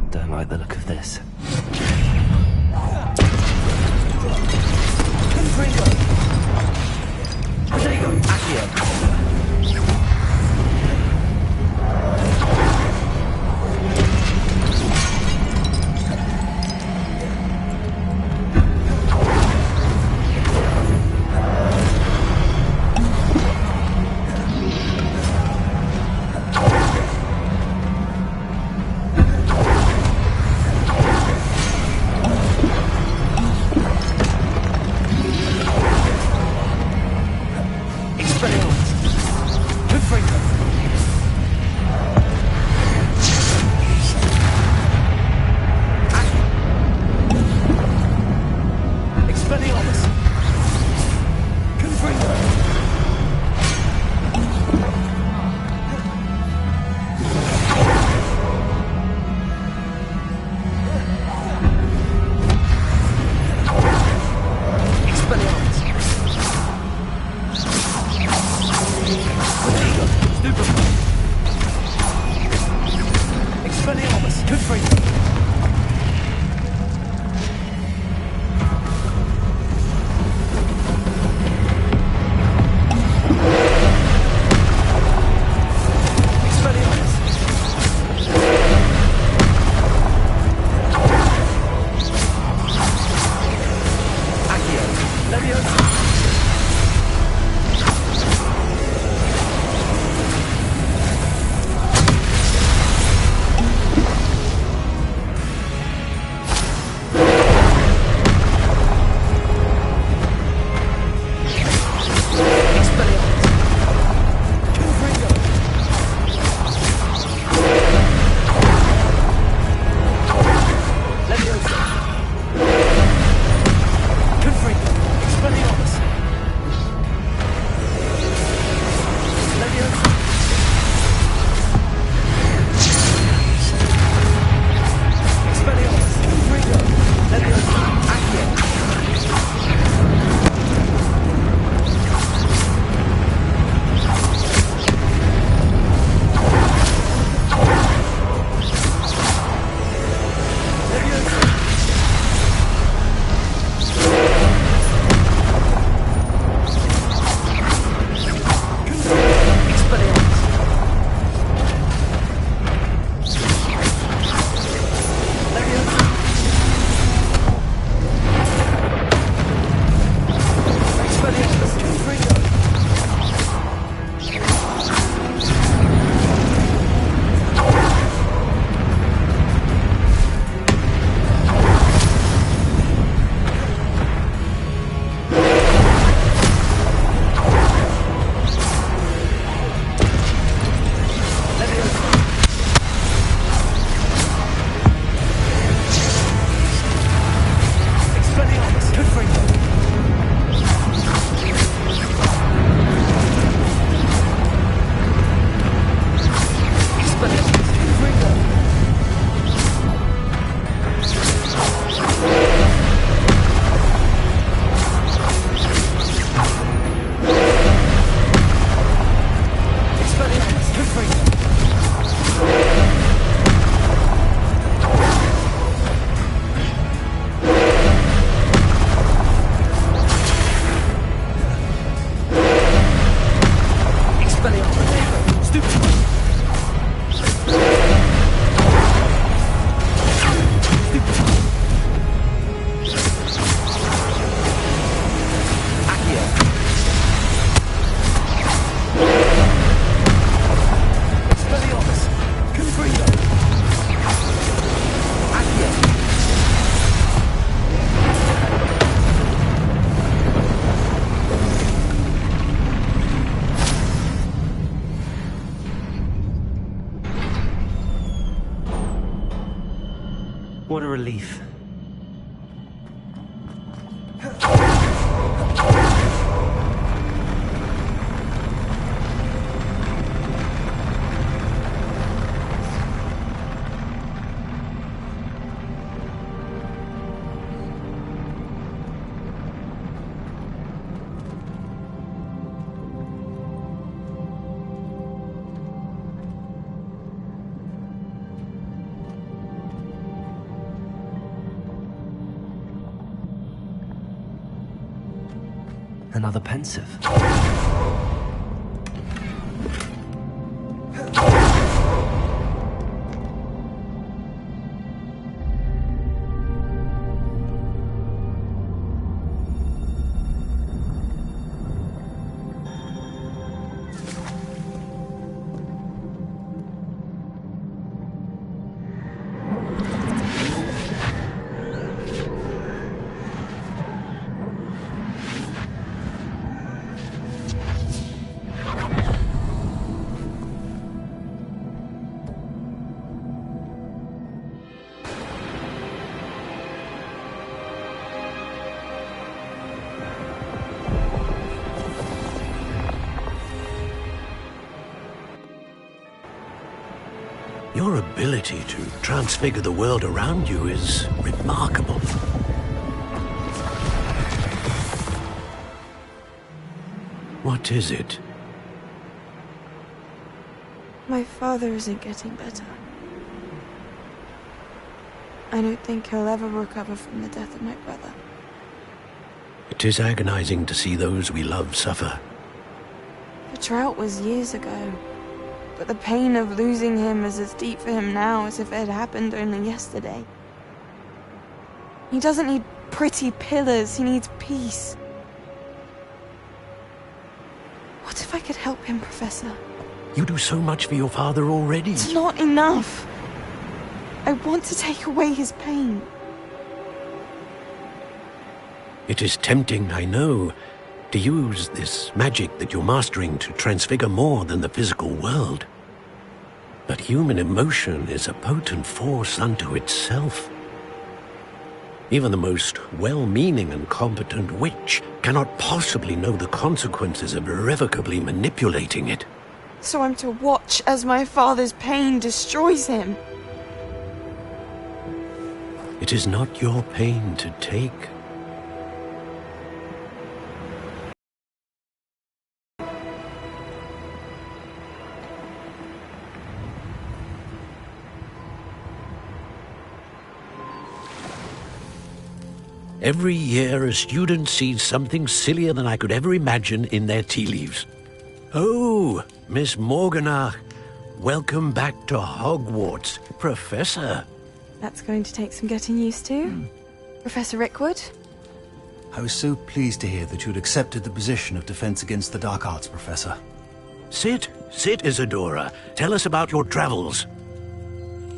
Speaker 1: Don't like the look of this.
Speaker 11: Expelliarmus! Confringo! Expelliarmus! Confringo! Expelliarmus! Confringo!
Speaker 1: What a relief. Another pensive.
Speaker 3: Your ability to transfigure the world around you is remarkable. What is it?
Speaker 12: My father isn't getting better. I don't think he'll ever recover from the death of my brother.
Speaker 3: It is agonizing to see those we love suffer.
Speaker 12: The drought was years ago, but the pain of losing him is as deep for him now as if it had happened only yesterday. He doesn't need pretty pillars, he needs peace. What if I could help him, Professor?
Speaker 3: You do so much for your father already.
Speaker 12: It's not enough. I want to take away his pain.
Speaker 3: It is tempting, I know, to use this magic that you're mastering to transfigure more than the physical world. But human emotion is a potent force unto itself. Even the most well-meaning and competent witch cannot possibly know the consequences of irrevocably manipulating it.
Speaker 12: So I'm to watch as my father's pain destroys him.
Speaker 3: It is not your pain to take. Every year, a student sees something sillier than I could ever imagine in their tea leaves. Oh, Miss Morganach, welcome back to Hogwarts, Professor.
Speaker 12: That's going to take some getting used to. Professor Rickwood?
Speaker 11: I was so pleased to hear that you had accepted the position of Defense Against the Dark Arts, Professor.
Speaker 3: Sit, Isadora. Tell us about your travels.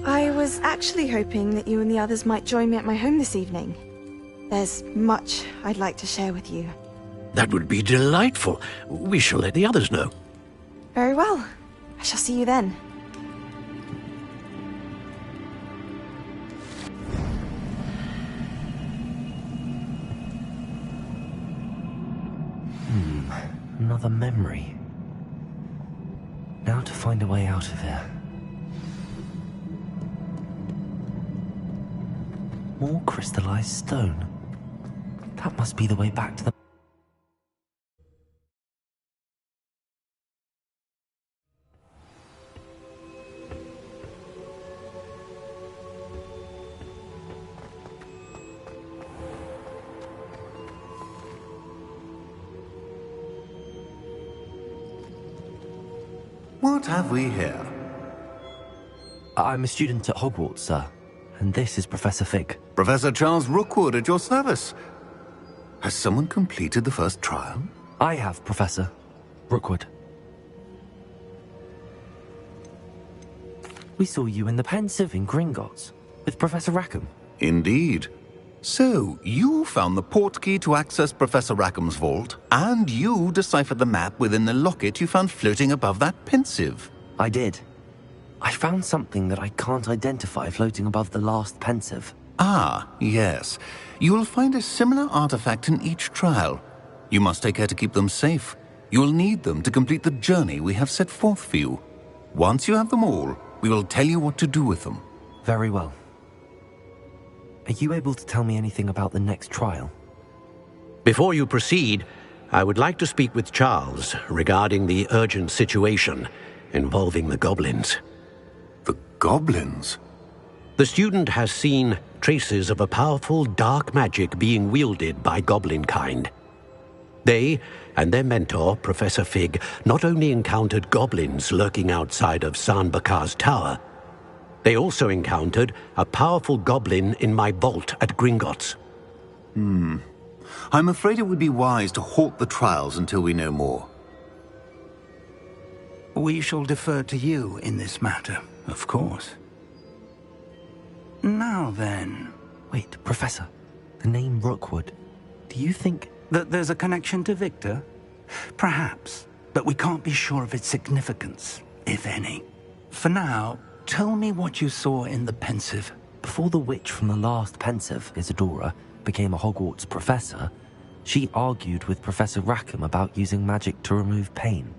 Speaker 12: I was actually hoping that you and the others might join me at my home this evening. There's much I'd like to share with you.
Speaker 3: That would be delightful. We shall let the others know.
Speaker 12: Very well. I shall see you then.
Speaker 1: Another memory. Now to find a way out of here. More crystallized stone. That must be the way back to the...
Speaker 13: What have we here?
Speaker 1: I'm a student at Hogwarts, sir. And this is Professor Fig.
Speaker 13: Professor Charles Rookwood at your service. Has someone completed the first trial?
Speaker 1: I have, Professor Rookwood. We saw you in the Pensive in Gringotts with Professor Rackham.
Speaker 13: Indeed. So, you found the portkey to access Professor Rackham's vault, and you deciphered the map within the locket you found floating above that Pensive.
Speaker 1: I did. I found something that I can't identify floating above the last Pensive.
Speaker 13: Ah, yes. You will find a similar artifact in each trial. You must take care to keep them safe. You will need them to complete the journey we have set forth for you. Once you have them all, we will tell you what to do with them.
Speaker 1: Very well. Are you able to tell me anything about the next trial?
Speaker 3: Before you proceed, I would like to speak with Charles regarding the urgent situation involving the goblins.
Speaker 13: The goblins?
Speaker 3: The student has seen traces of a powerful dark magic being wielded by goblin kind. They and their mentor, Professor Fig, not only encountered goblins lurking outside of San Bakar's tower, they also encountered a powerful goblin in my vault at Gringotts.
Speaker 13: I'm afraid it would be wise to halt the trials until we know more.
Speaker 4: We shall defer to you in this matter, of course. Now then...
Speaker 1: Wait, Professor. The name Rookwood. Do you think...
Speaker 4: that there's a connection to Victor? Perhaps, but we can't be sure of its significance, if any. For now, tell me what you saw in the Pensive.
Speaker 1: Before the witch from the last Pensive, Isadora, became a Hogwarts professor, she argued with Professor Rackham about using magic to remove pain.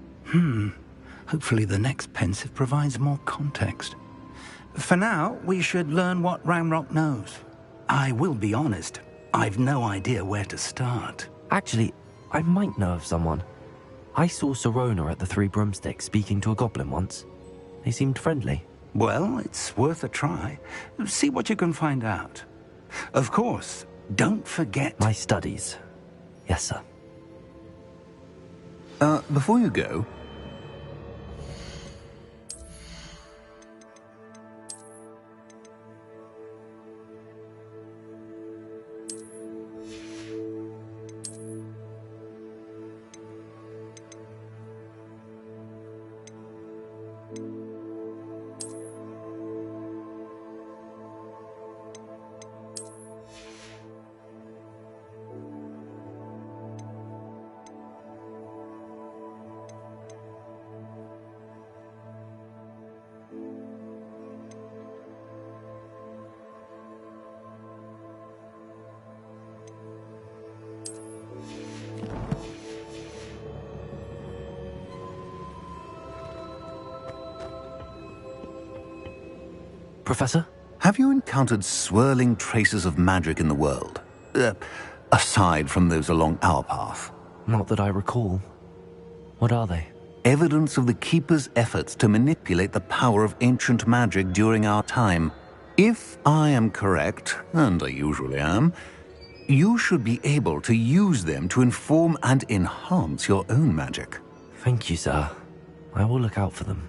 Speaker 4: Hopefully the next Pensive provides more context. For now, we should learn what Ramrock knows. I will be honest, I've no idea where to start.
Speaker 1: Actually, I might know of someone. I saw Serona at the Three Broomsticks speaking to a goblin once. They seemed friendly.
Speaker 4: Well, it's worth a try. See what you can find out. Of course, don't forget...
Speaker 1: My studies. Yes, sir.
Speaker 13: Before you go...
Speaker 1: Professor?
Speaker 13: Have you encountered swirling traces of magic in the world? Aside from those along our path?
Speaker 1: Not that I recall. What are they?
Speaker 13: Evidence of the Keeper's efforts to manipulate the power of ancient magic during our time. If I am correct, and I usually am, you should be able to use them to inform and enhance your own magic.
Speaker 1: Thank you, sir. I will look out for them.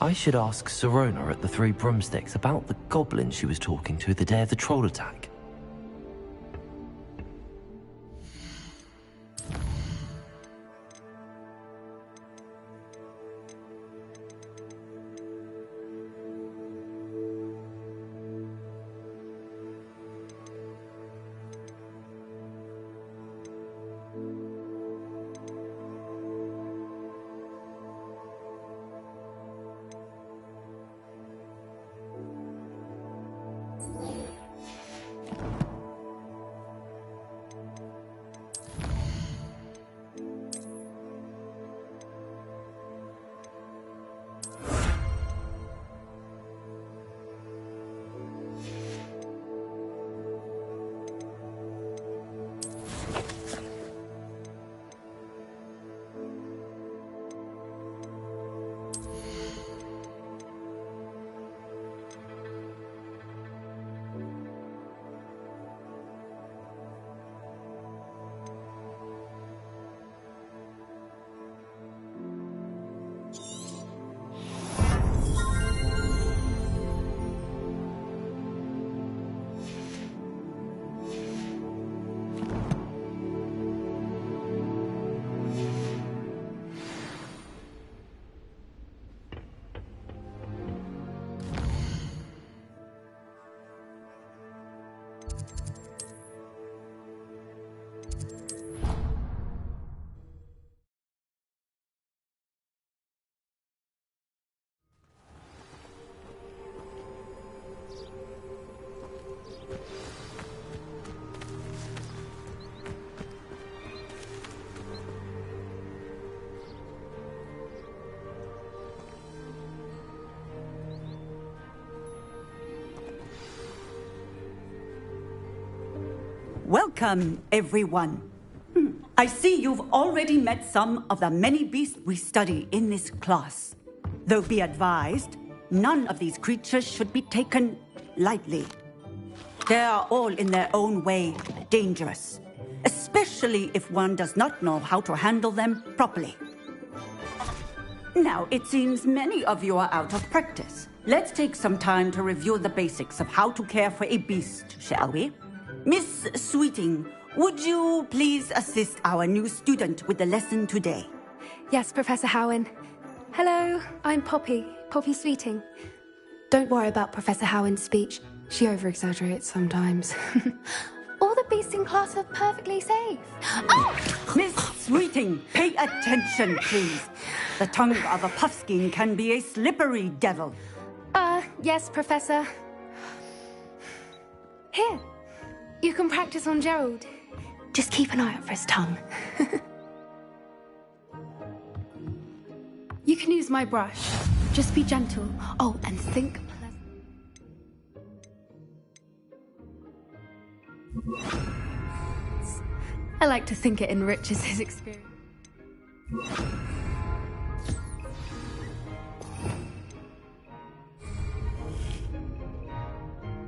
Speaker 1: I should ask Sirona at the Three Broomsticks about the goblin she was talking to the day of the troll attack.
Speaker 14: Welcome, everyone. I see you've already met some of the many beasts we study in this class. Though be advised, none of these creatures should be taken lightly. They are all in their own way dangerous, especially if one does not know how to handle them properly. Now, it seems many of you are out of practice. Let's take some time to review the basics of how to care for a beast, shall we? Miss Sweeting, would you please assist our new student with the lesson today?
Speaker 15: Yes, Professor Howen. Hello, I'm Poppy Sweeting. Don't worry about Professor Howen's speech. She over-exaggerates sometimes. All the beasts in class are perfectly safe. Oh!
Speaker 14: Miss Sweeting, pay attention, please. The tongue of a puffskein can be a slippery devil.
Speaker 15: Yes, Professor. Here, you can practice on Gerald. Just keep an eye out for his tongue. You can use my brush. Just be gentle. Oh, and think pleasant. I like to think it enriches his experience.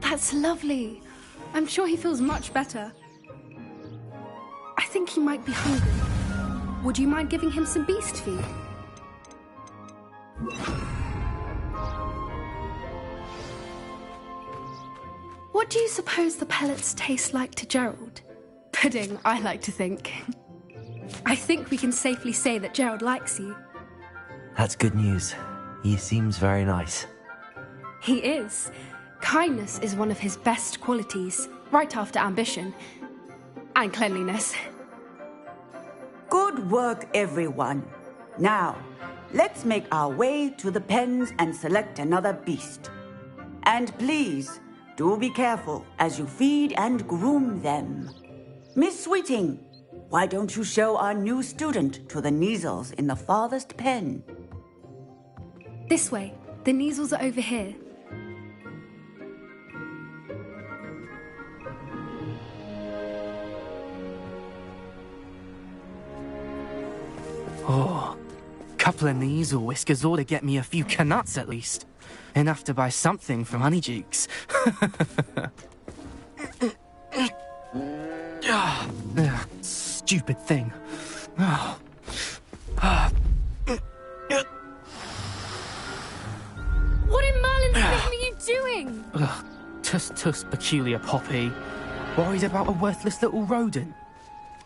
Speaker 15: That's lovely. I'm sure he feels much better. I think he might be hungry. Would you mind giving him some beast feed? What do you suppose the pellets taste like to Gerald? Pudding, I like to think. I think we can safely say that Gerald likes you.
Speaker 1: That's good news. He seems very nice.
Speaker 15: He is. Kindness is one of his best qualities, right after ambition. And cleanliness.
Speaker 14: Good work, everyone. Now, let's make our way to the pens and select another beast. And please, do be careful as you feed and groom them. Miss Sweeting, why don't you show our new student to the Kneazles in the farthest pen?
Speaker 15: This way. The Kneazles are over here.
Speaker 16: Oh, couple of Kneazle whiskers ought to get me a few canuts at least. Enough to buy something from Honeydukes. Stupid thing. tusk peculiar Poppy. Worried about a worthless little rodent.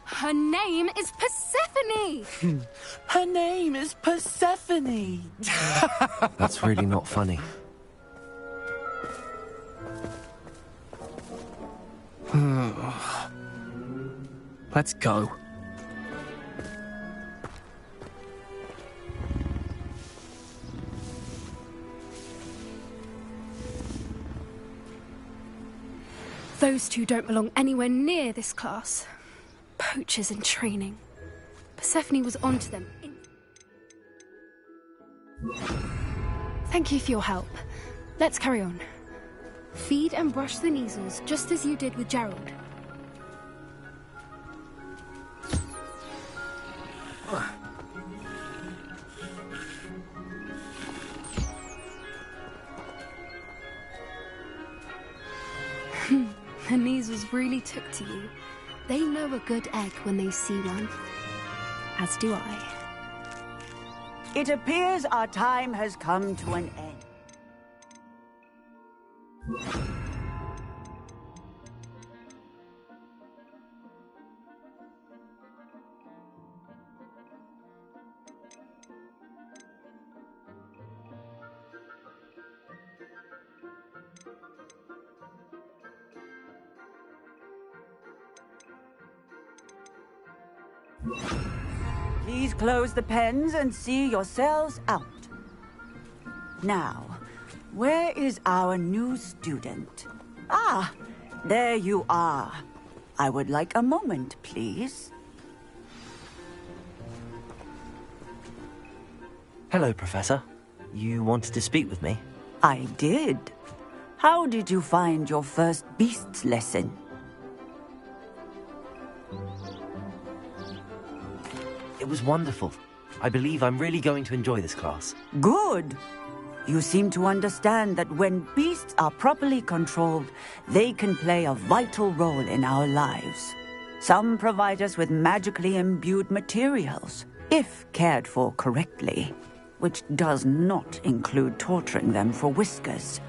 Speaker 15: Her name is Persephone!
Speaker 16: Her name is Persephone!
Speaker 1: That's really not funny.
Speaker 16: Let's go.
Speaker 15: Those two don't belong anywhere near this class. Poachers in training. Persephone was onto them. Thank you for your help. Let's carry on. Feed and brush the measles, just as you did with Gerald. The measles really took to you. They know a good egg when they see one. As do I.
Speaker 14: It appears our time has come to an end. Please close the pens and see yourselves out. Now, where is our new student? Ah, there you are. I would like a moment, please.
Speaker 1: Hello, Professor. You wanted to speak with me?
Speaker 14: I did. How did you find your first beasts lesson?
Speaker 1: It was wonderful. I believe I'm really going to enjoy this class.
Speaker 14: Good. You seem to understand that when beasts are properly controlled, they can play a vital role in our lives. Some provide us with magically imbued materials, if cared for correctly, which does not include torturing them for whiskers.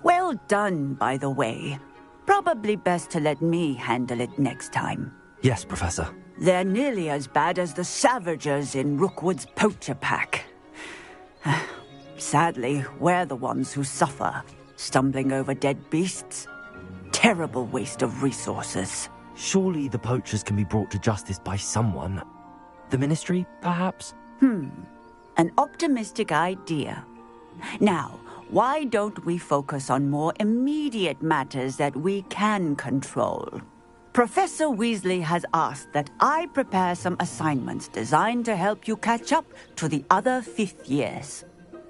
Speaker 14: Well done, by the way. Probably best to let me handle it next time.
Speaker 1: Yes, Professor.
Speaker 14: They're nearly as bad as the Savagers in Rookwood's poacher pack. Sadly, we're the ones who suffer, stumbling over dead beasts. Terrible waste of resources.
Speaker 1: Surely the poachers can be brought to justice by someone. The Ministry, perhaps?
Speaker 14: An optimistic idea. Now, why don't we focus on more immediate matters that we can control? Professor Weasley has asked that I prepare some assignments designed to help you catch up to the other 5th years.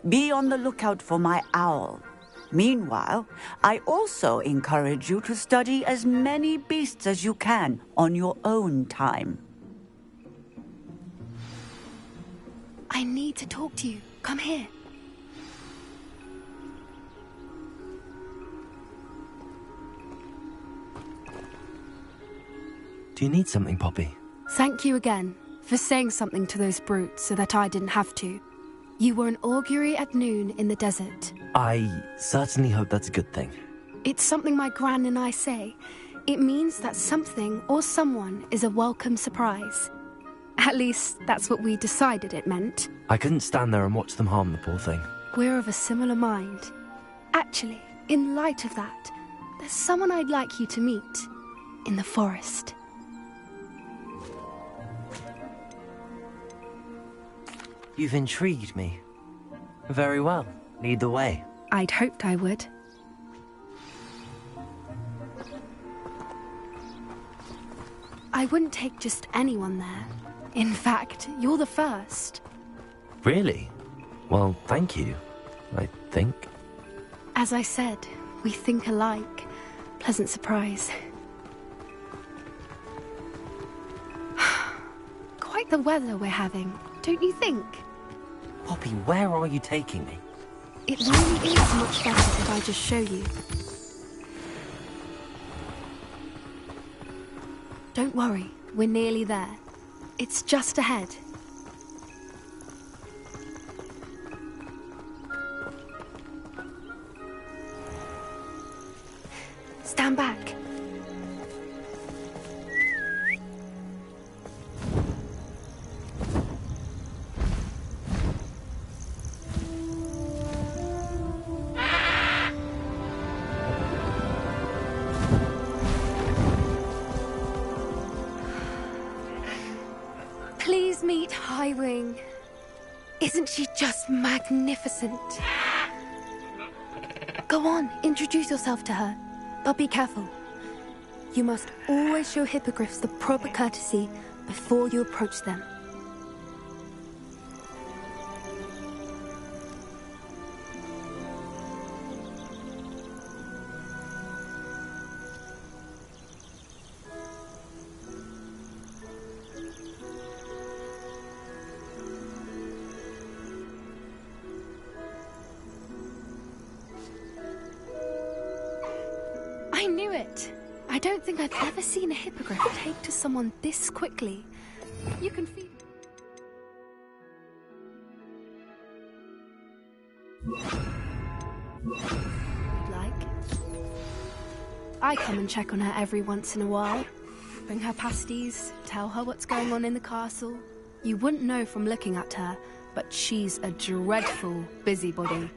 Speaker 14: Be on the lookout for my owl. Meanwhile, I also encourage you to study as many beasts as you can on your own time.
Speaker 15: I need to talk to you. Come here.
Speaker 1: Do you need something, Poppy?
Speaker 15: Thank you again for saying something to those brutes so that I didn't have to. You were an augury at noon in the desert.
Speaker 1: I certainly hope that's a good thing.
Speaker 15: It's something my gran and I say. It means that something or someone is a welcome surprise. At least, that's what we decided it meant.
Speaker 1: I couldn't stand there and watch them harm the poor thing.
Speaker 15: We're of a similar mind. Actually, in light of that, there's someone I'd like you to meet. In the forest.
Speaker 1: You've intrigued me. Very well. Lead the way.
Speaker 15: I'd hoped I would. I wouldn't take just anyone there. In fact, you're the first.
Speaker 1: Really? Well, thank you, I think.
Speaker 15: As I said, we think alike. Pleasant surprise. Quite the weather we're having, don't you think?
Speaker 1: Poppy, where are you taking me?
Speaker 15: It really is much better if I just show you. Don't worry, we're nearly there. It's just ahead. Meet Highwing. Isn't she just magnificent? Go on, introduce yourself to her. But be careful. You must always show hippogriffs the proper courtesy before you approach them. I knew it. I don't think I've ever seen a hippogriff take to someone this quickly. You can feel... Like? I come and check on her every once in a while. Bring her pasties, tell her what's going on in the castle. You wouldn't know from looking at her, but she's a dreadful busybody.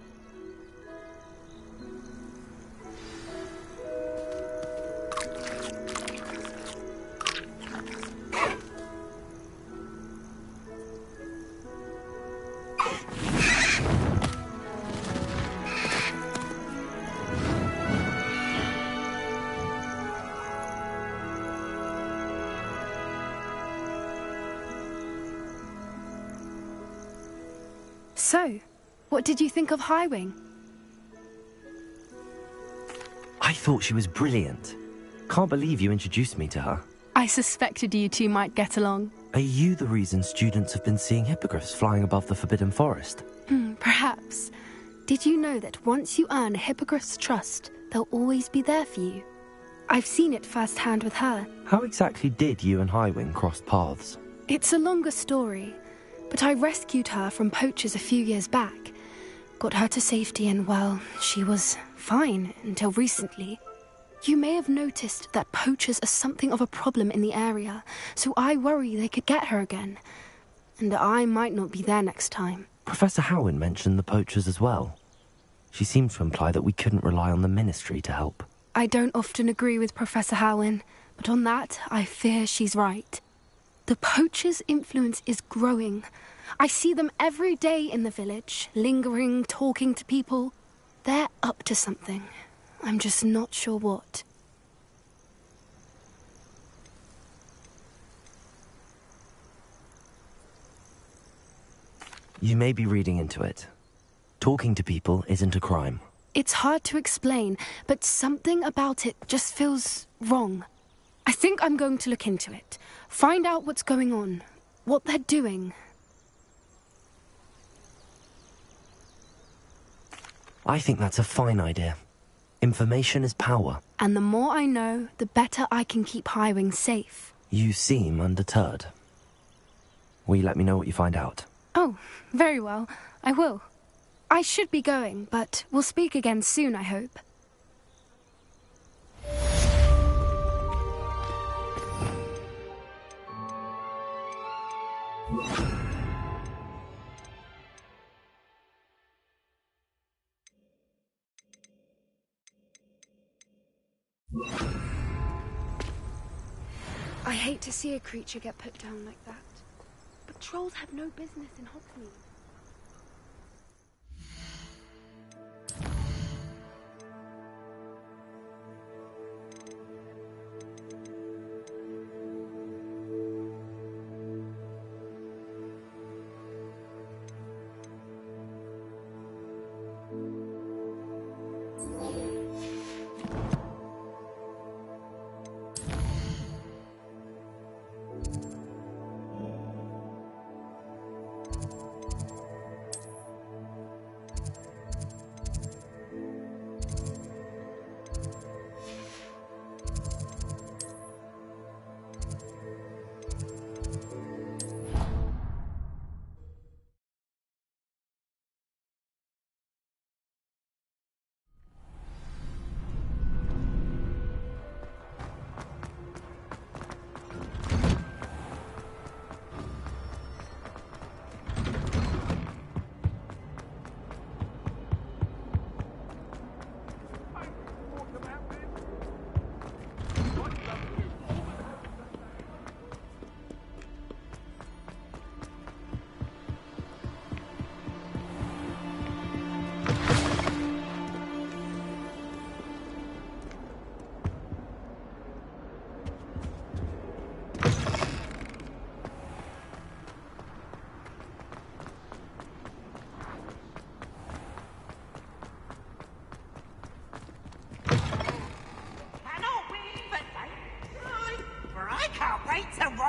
Speaker 15: So, what did you think of Highwing?
Speaker 1: I thought she was brilliant. Can't believe you introduced me to her.
Speaker 15: I suspected you two might get along.
Speaker 1: Are you the reason students have been seeing hippogriffs flying above the Forbidden Forest?
Speaker 15: Perhaps. Did you know that once you earn a hippogriff's trust, they'll always be there for you? I've seen it firsthand with her.
Speaker 1: How exactly did you and Highwing cross paths?
Speaker 15: It's a longer story, but I rescued her from poachers a few years back. Got her to safety and, well, she was fine until recently. You may have noticed that poachers are something of a problem in the area, so I worry they could get her again. And I might not be there next time.
Speaker 1: Professor Howin mentioned the poachers as well. She seemed to imply that we couldn't rely on the Ministry to help.
Speaker 15: I don't often agree with Professor Howin, but on that, I fear she's right. The poachers' influence is growing. I see them every day in the village, lingering, talking to people. They're up to something. I'm just not sure what.
Speaker 1: You may be reading into it. Talking to people isn't a crime.
Speaker 15: It's hard to explain, but something about it just feels wrong. I think I'm going to look into it. Find out what's going on, what they're doing.
Speaker 1: I think that's a fine idea. Information is power.
Speaker 15: And the more I know, the better I can keep Highwing safe.
Speaker 1: You seem undeterred. Will you let me know what you find out?
Speaker 15: Oh, very well. I will. I should be going, but we'll speak again soon, I hope. I hate to see a creature get put down like that. But trolls have no business in Hogsmeade.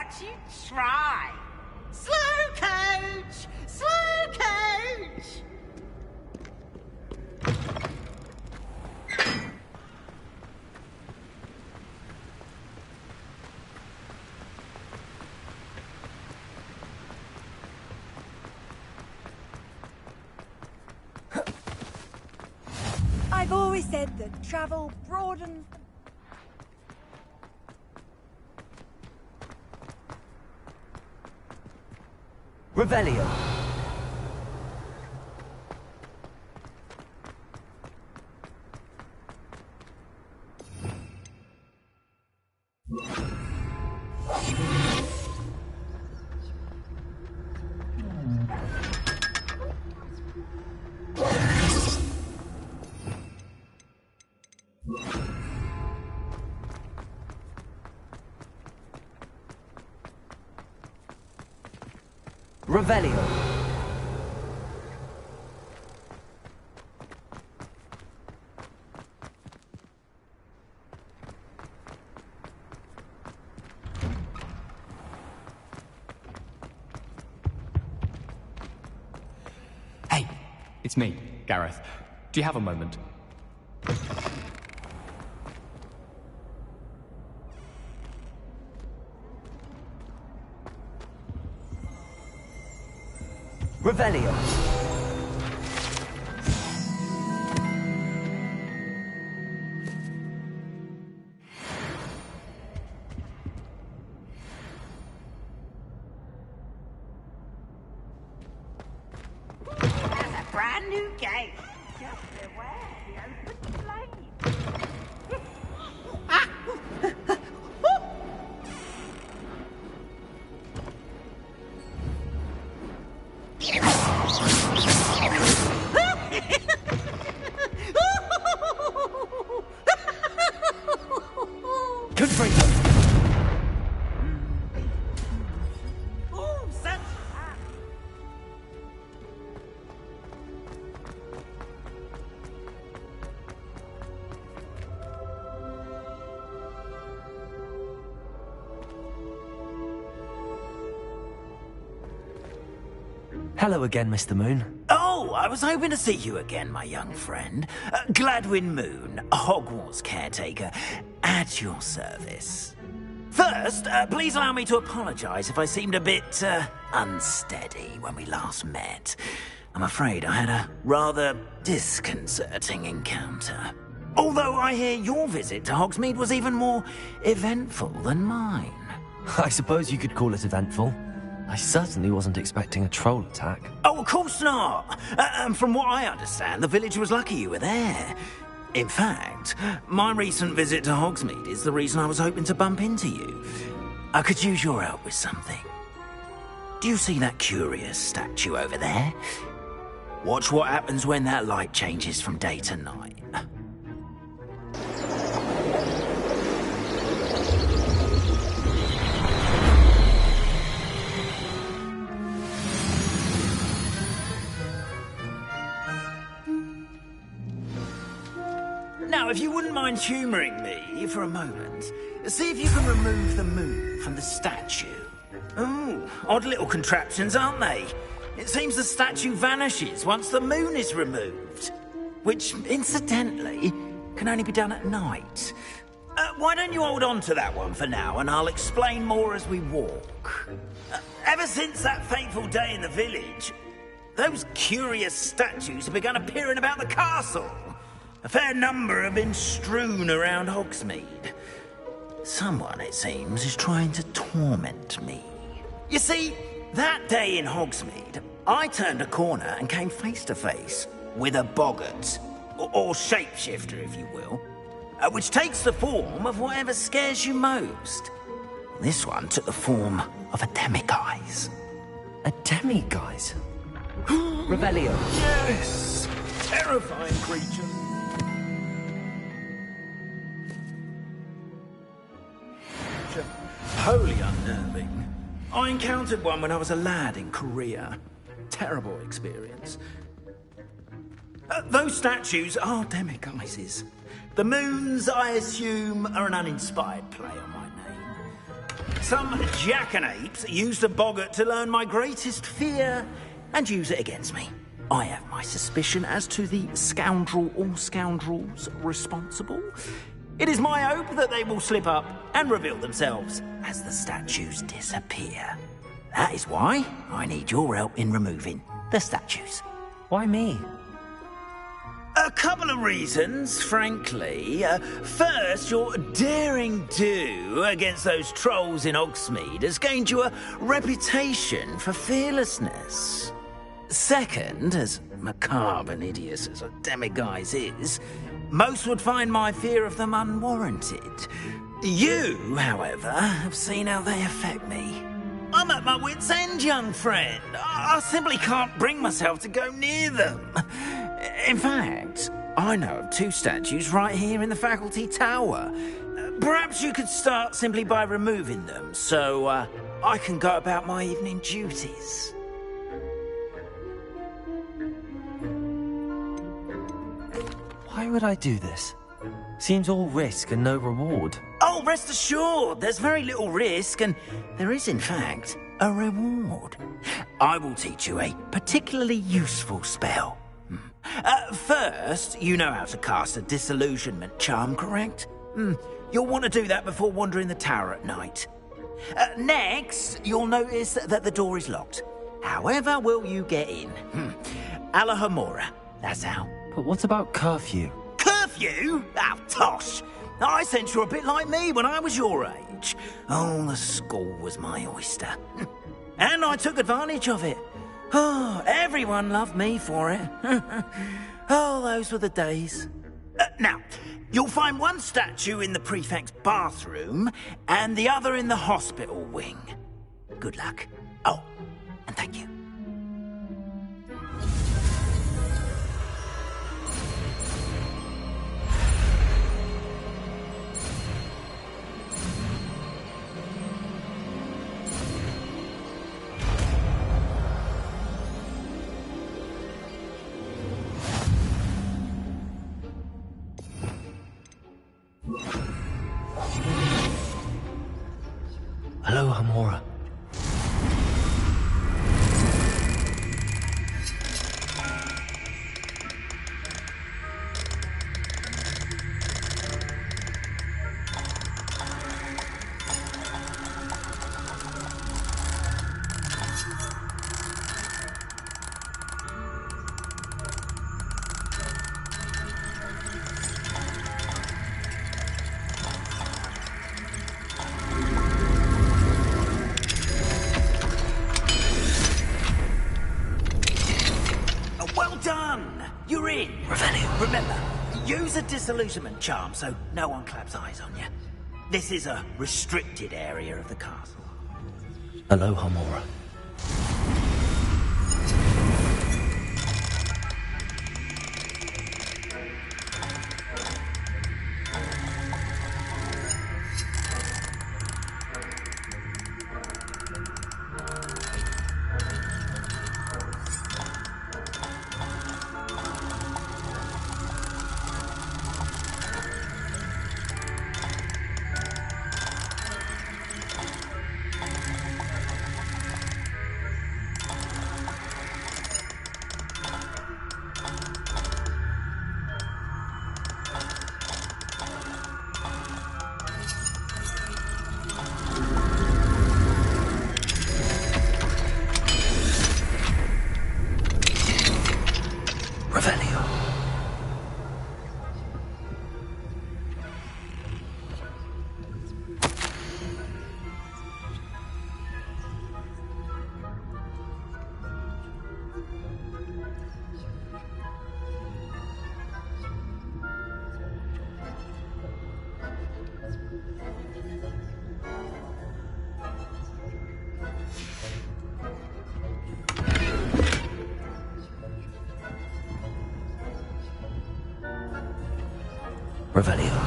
Speaker 10: Don't you try. Slow coach! Slow coach!
Speaker 9: I've always said that travel broadens...
Speaker 1: Revelio. Revelio.
Speaker 17: Hey, it's me, Gareth. Do you have a moment?
Speaker 1: Revelio.
Speaker 10: That's a brand new gate. Just beware the open flame.
Speaker 1: Good for you.
Speaker 10: Ooh, such
Speaker 1: Hello again, Mr. Moon.
Speaker 10: Oh, I was hoping to see you again, my young friend. Gladwin Moon, Hogwarts caretaker, at your service. First, please allow me to apologise if I seemed a bit, unsteady when we last met. I'm afraid I had a rather disconcerting encounter. Although I hear your visit to Hogsmeade was even more eventful than mine.
Speaker 1: I suppose you could call it eventful. I certainly wasn't expecting a troll attack.
Speaker 10: Oh, of course not. And from what I understand, the village was lucky you were there. In fact, my recent visit to Hogsmeade is the reason I was hoping to bump into you. I could use your help with something. Do you see that curious statue over there? Watch what happens when that light changes from day to night. Now, if you wouldn't mind humouring me for a moment, see if you can remove the moon from the statue. Ooh, odd little contraptions, aren't they? It seems the statue vanishes once the moon is removed. Which, incidentally, can only be done at night. Why don't you hold on to that one for now, and I'll explain more as we walk. Ever since that fateful day in the village, those curious statues have begun appearing about the castle. A fair number have been strewn around Hogsmeade. Someone, it seems, is trying to torment me. You see, that day in Hogsmeade, I turned a corner and came face to face with a boggart, or shapeshifter, if you will, which takes the form of whatever scares you most. This one took the form of a demiguise.
Speaker 1: A demiguise? Revelio.
Speaker 10: Yes! Terrifying creature. Wholly unnerving. I encountered one when I was a lad in Korea. Terrible experience. Those statues are demiguises. The moons, I assume, are an uninspired play on my name. Some jackanapes used a boggart to learn my greatest fear and use it against me. I have my suspicion as to the scoundrel or scoundrels responsible. It is my hope that they will slip up and reveal themselves as the statues disappear. That is why I need your help in removing the statues.
Speaker 1: Why me?
Speaker 10: A couple of reasons, frankly. First, your daring do against those trolls in Hogsmeade has gained you a reputation for fearlessness. Second, as macabre and hideous as a demiguise is, most would find my fear of them unwarranted. You, however, have seen how they affect me. I'm at my wit's end, young friend. I simply can't bring myself to go near them. In fact, I know of 2 statues right here in the faculty tower. Perhaps you could start simply by removing them, so I can go about my evening duties.
Speaker 1: Why would I do this? Seems all risk and no reward.
Speaker 10: Oh, rest assured, there's very little risk, and there is, in fact, a reward. I will teach you a particularly useful spell. First, you know how to cast a disillusionment charm, correct? You'll want to do that before wandering the tower at night. Next, you'll notice that the door is locked. However will you get in? Alahomora, that's how.
Speaker 1: But what about curfew?
Speaker 10: Curfew? Oh, tosh! I sense you're a bit like me when I was your age. Oh, the school was my oyster. And I took advantage of it. Oh, everyone loved me for it. Oh, those were the days. Now, you'll find one statue in the prefect's bathroom and the other in the hospital wing. Good luck. Oh, and thank you.
Speaker 1: Hello, Hamora.
Speaker 10: Disillusionment charm, so no one claps eyes on you. This is a restricted area of the castle.
Speaker 1: Hello, Hamora. Revelio.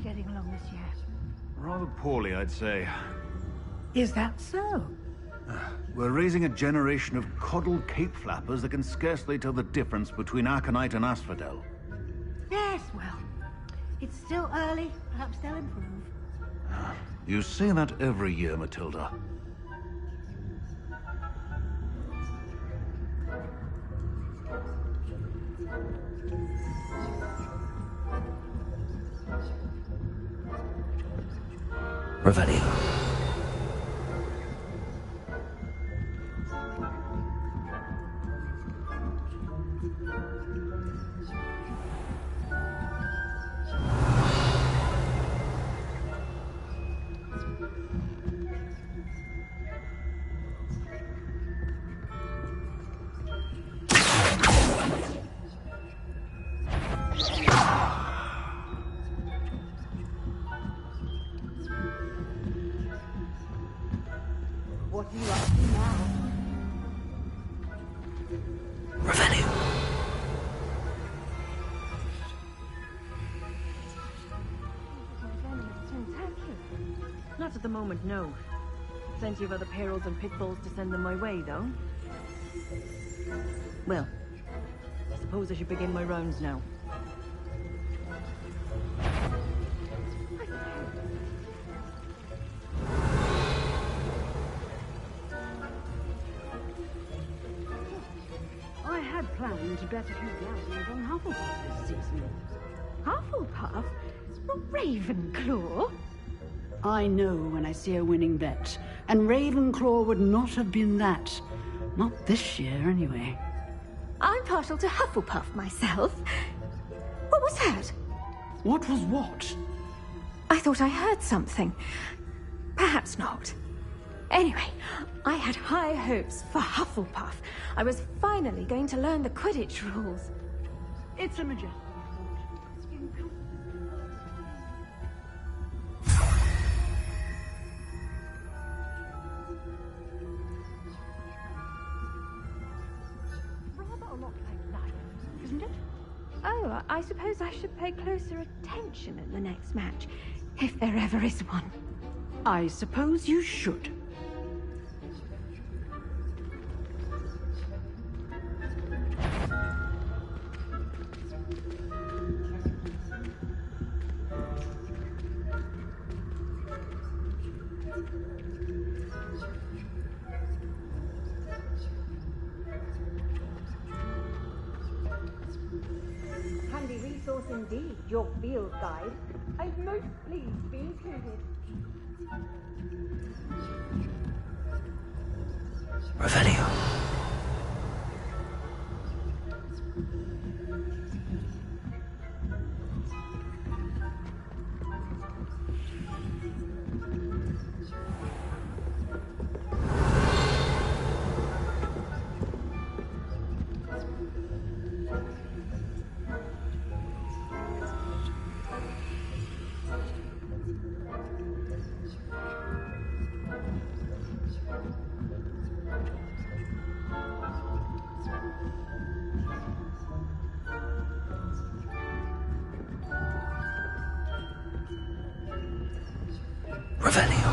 Speaker 2: getting along this year?
Speaker 11: Rather poorly, I'd say.
Speaker 2: Is that so?
Speaker 11: We're raising a generation of coddled cape flappers that can scarcely tell the difference between aconite and asphodel.
Speaker 2: Yes, well, it's still early. Perhaps they'll improve.
Speaker 11: You say that every year, Matilda.
Speaker 1: Revelio.
Speaker 14: What are you up to now?
Speaker 1: Revelio.
Speaker 18: Not at the moment, no. Plenty of other perils and pitfalls to send them my way, though. Well, I suppose I should begin my rounds now.
Speaker 19: I had planned to bet a few glasses on Hufflepuff this season.
Speaker 18: Hufflepuff? Ravenclaw?
Speaker 19: I know when I see a winning bet, and Ravenclaw would not have been that. Not this year, anyway.
Speaker 15: I'm partial to Hufflepuff myself. What was that?
Speaker 19: What was what?
Speaker 15: I thought I heard something. Perhaps not. Anyway, I had high hopes for Hufflepuff. I was finally going to learn the Quidditch rules.
Speaker 19: It's a majestic
Speaker 18: Rather a lot like life, isn't it?
Speaker 15: Oh, I suppose I should pay closer attention in the next match, if there ever is one.
Speaker 19: I suppose you should.
Speaker 14: Handy resource indeed, your field guide. I'm most pleased to be included.
Speaker 1: Revelio. Revelio.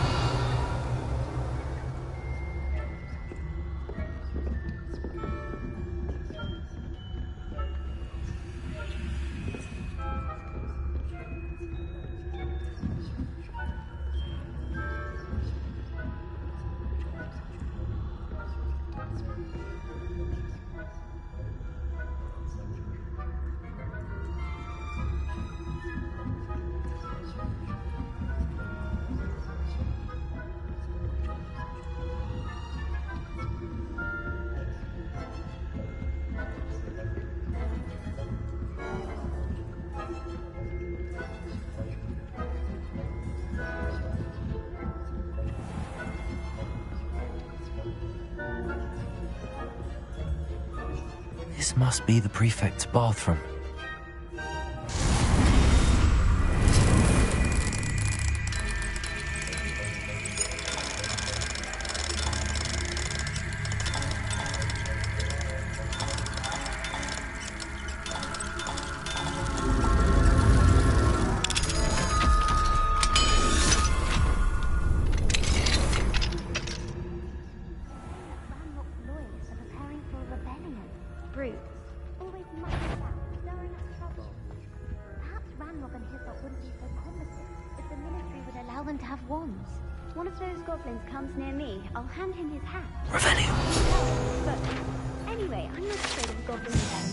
Speaker 1: This must be the prefect's bathroom.
Speaker 6: Ranrock and Hyssop wouldn't be so competent if the military would allow them to have wands. One of those goblins comes near me, I'll hand him his hat.
Speaker 1: Revelio.
Speaker 6: But anyway, I'm not afraid of goblins then.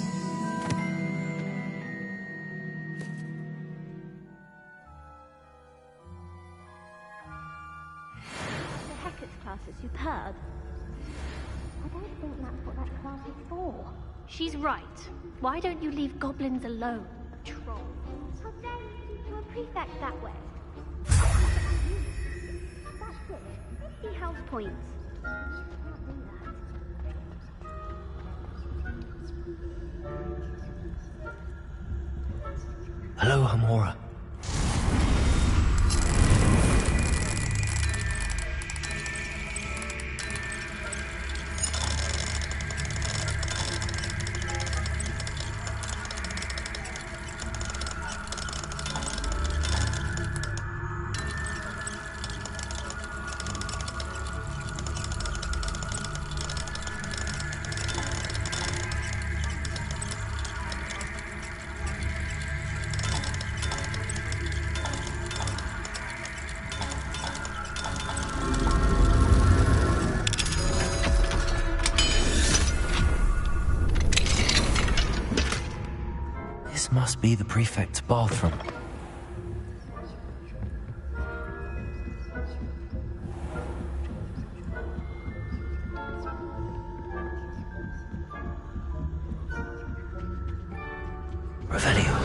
Speaker 6: The Hecate class is superb. I don't think that's what that class is for. She's right. Why don't you leave goblins alone, troll? How dare you speak to a prefect that way? That's it. 50 house points. You can't do that.
Speaker 1: Hello, Hamora. This must be the prefect's bathroom. Revelio.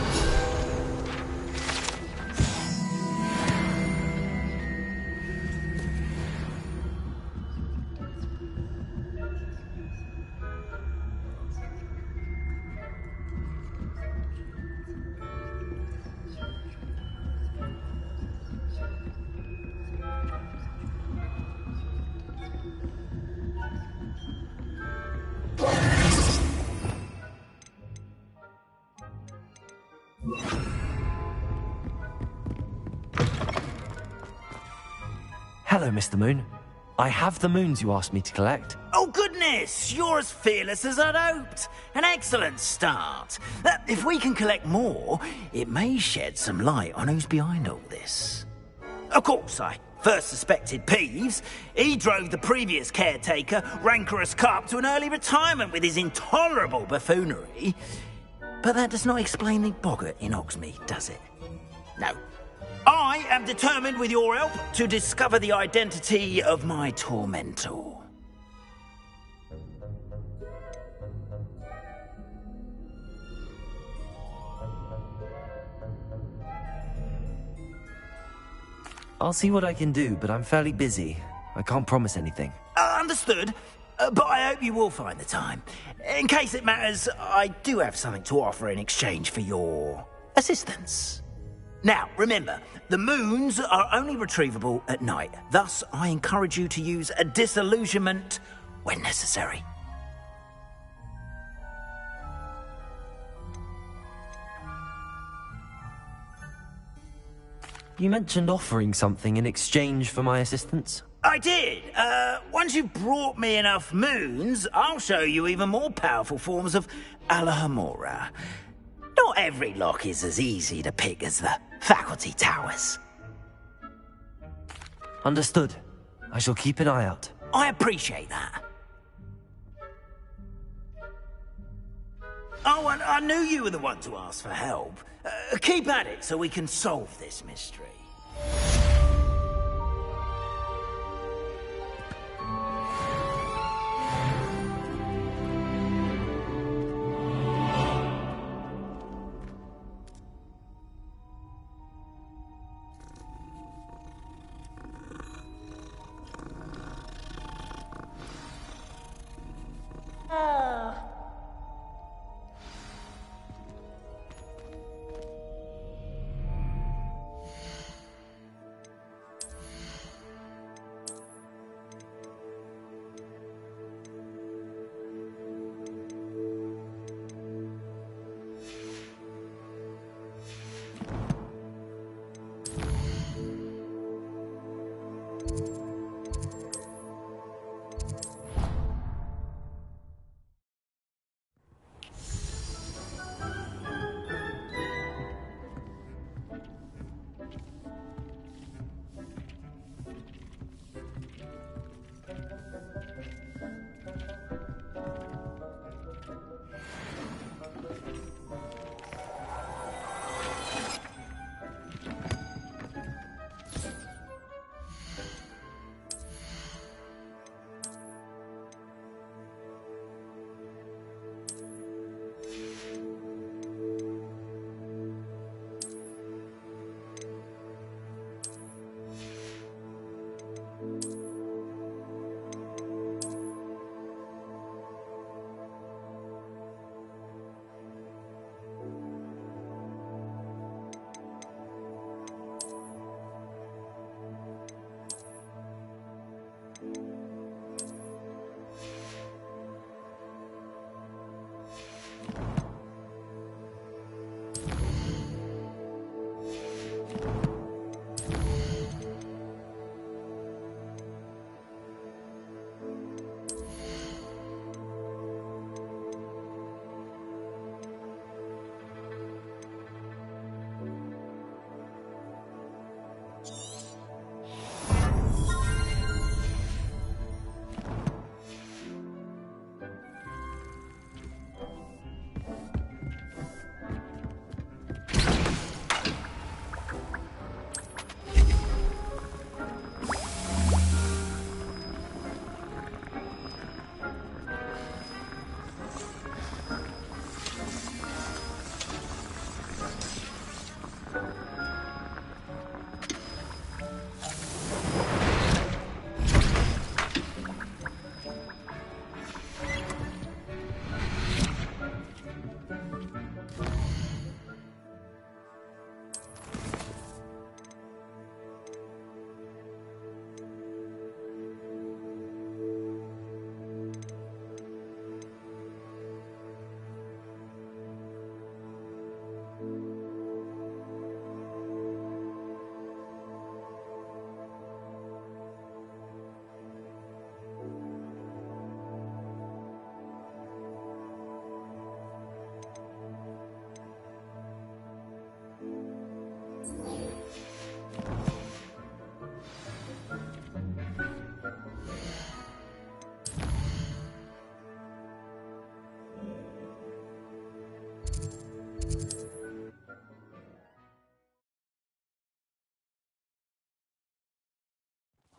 Speaker 1: Hello, Mr. Moon. I have the moons you asked me to collect.
Speaker 10: Oh, goodness! You're as fearless as I'd hoped. An excellent start. If we can collect more, it may shed some light on who's behind all this. Of course, I first suspected Peeves. He drove the previous caretaker, Rancorous Carp, to an early retirement with his intolerable buffoonery. But that does not explain the boggart in Hogsmeade, does it? No. I am determined, with your help, to discover the identity of my tormentor.
Speaker 1: I'll see what I can do, but I'm fairly busy. I can't promise anything.
Speaker 10: Understood. But I hope you will find the time. In case it matters, I do have something to offer in exchange for your assistance. Now, remember, the moons are only retrievable at night. Thus, I encourage you to use a disillusionment when necessary.
Speaker 1: You mentioned offering something in exchange for my assistance?
Speaker 10: I did. Once you've brought me enough moons, I'll show you even more powerful forms of Alahamora. Not every lock is as easy to pick as the faculty towers.
Speaker 1: Understood. I shall keep an eye out.
Speaker 10: I appreciate that. Oh, and I knew you were the one to ask for help. Keep at it so we can solve this mystery.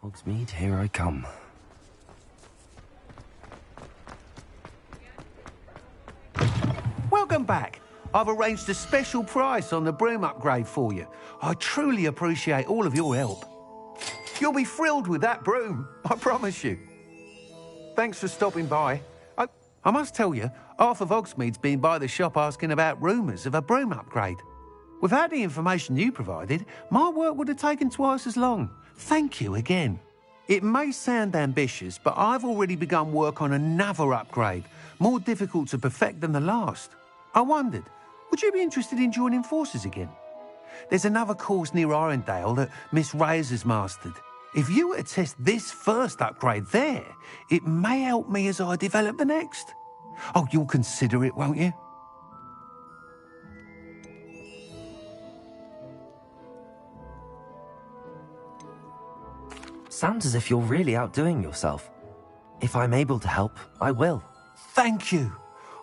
Speaker 1: Hogsmeade, here I come.
Speaker 20: Welcome back. I've arranged a special price on the broom upgrade for you. I truly appreciate all of your help. You'll be thrilled with that broom, I promise you. Thanks for stopping by. I must tell you, half of Hogsmeade's been by the shop asking about rumours of a broom upgrade. Without the information you provided, my work would have taken twice as long. Thank you again. It may sound ambitious, but I've already begun work on another upgrade, more difficult to perfect than the last. I wondered, would you be interested in joining forces again? There's another course near Irondale that Miss Reyes has mastered. If you were to test this first upgrade there, it may help me as I develop the next. Oh, you'll consider it, won't you?
Speaker 1: Sounds as if you're really outdoing yourself. If I'm able to help, I will.
Speaker 20: Thank you.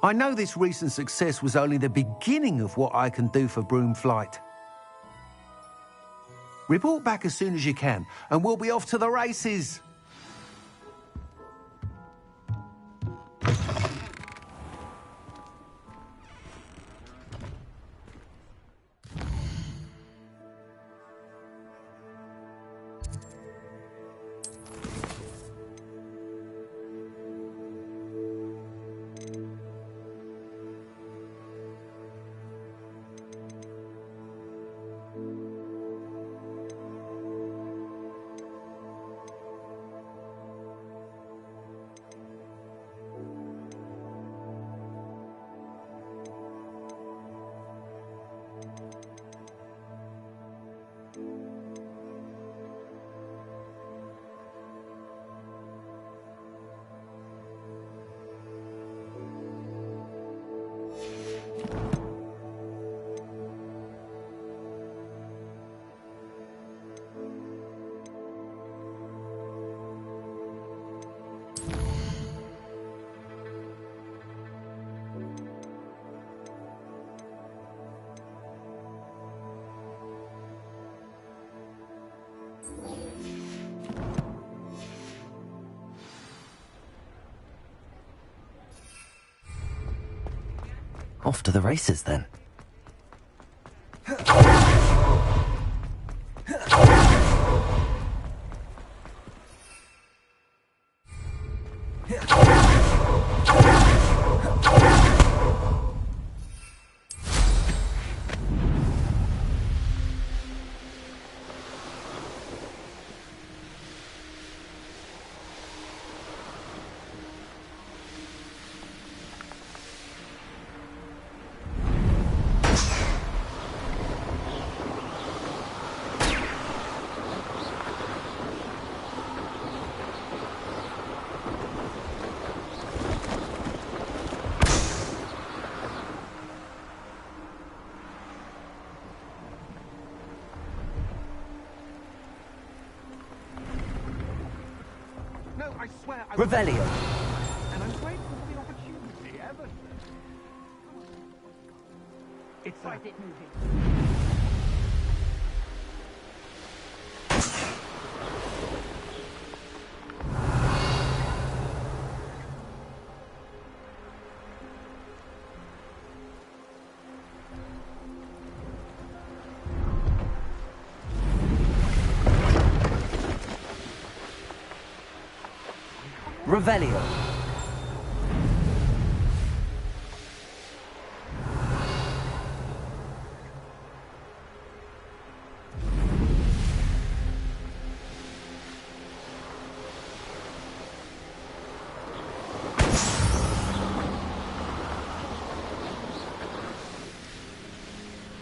Speaker 20: I know this recent success was only the beginning of what I can do for Broom Flight. Report back as soon as you can, and we'll be off to the races.
Speaker 1: Off to the races, then. Revelio.
Speaker 20: And I'm grateful for the opportunity, ever. It's
Speaker 18: Why is it moving?
Speaker 1: Revelio.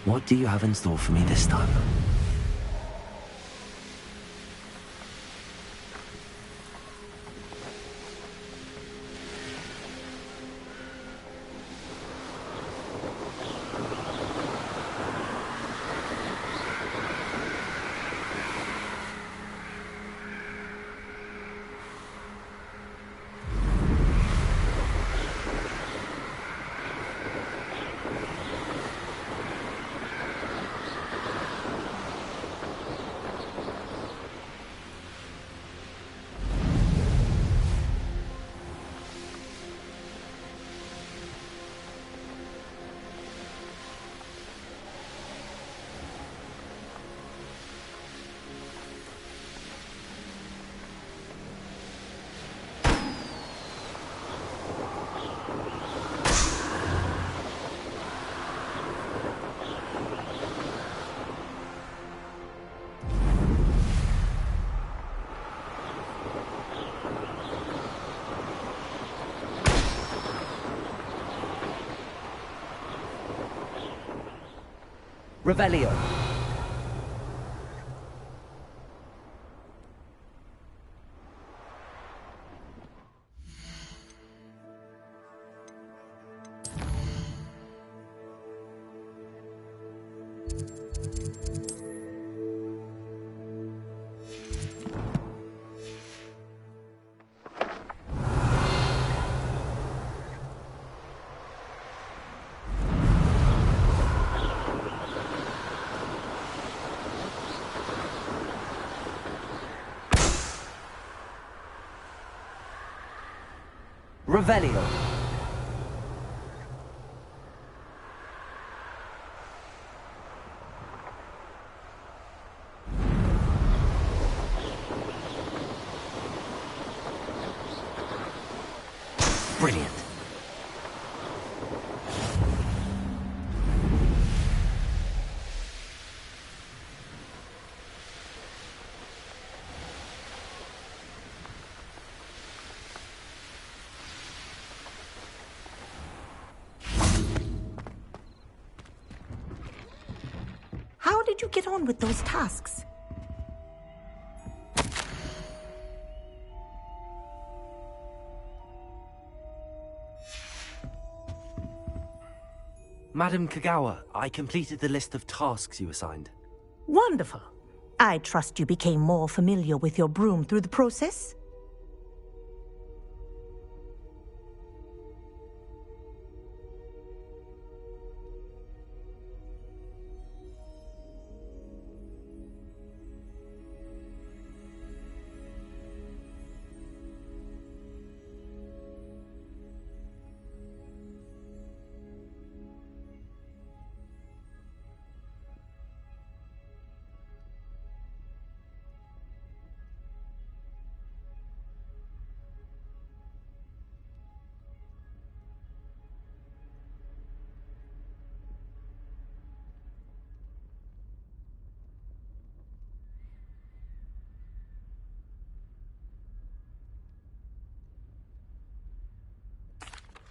Speaker 1: What do you have in store for me this time? Revelio. Revelio. Brilliant.
Speaker 21: How did you get on with those tasks?
Speaker 1: Madam Kagawa, I completed the list of tasks you assigned.
Speaker 21: Wonderful. I trust you became more familiar with your broom through the process?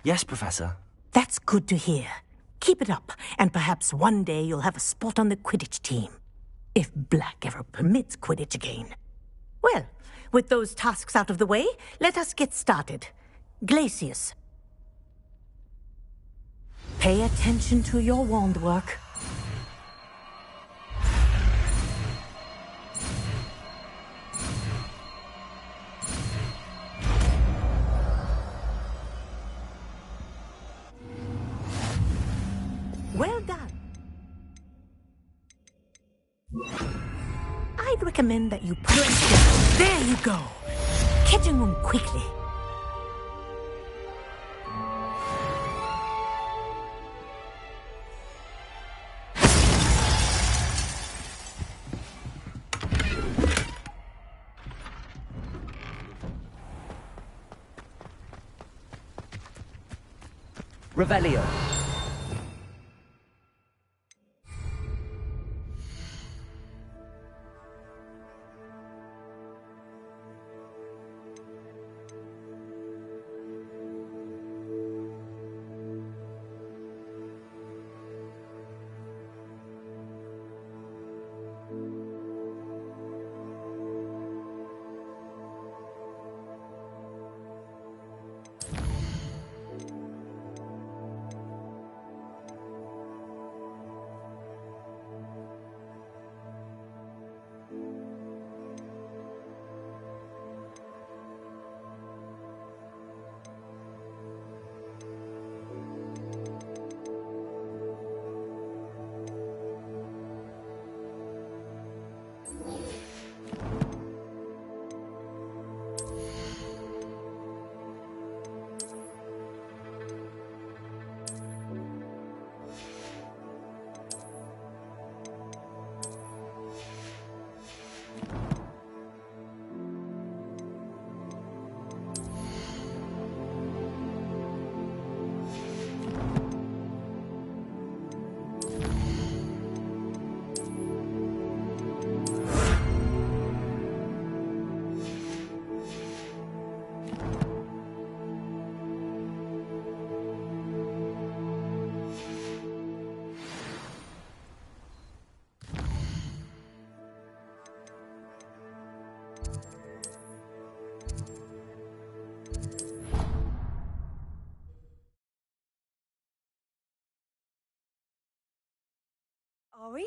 Speaker 1: Yes, Professor.
Speaker 21: That's good to hear. Keep it up, and perhaps one day you'll have a spot on the Quidditch team. If Black ever permits Quidditch again. Well, with those tasks out of the way, let us get started. Glacius. Pay attention to your wand work. Well done. I'd recommend that you press down. There you go. Catching them quickly.
Speaker 1: Revelio.
Speaker 9: Sorry?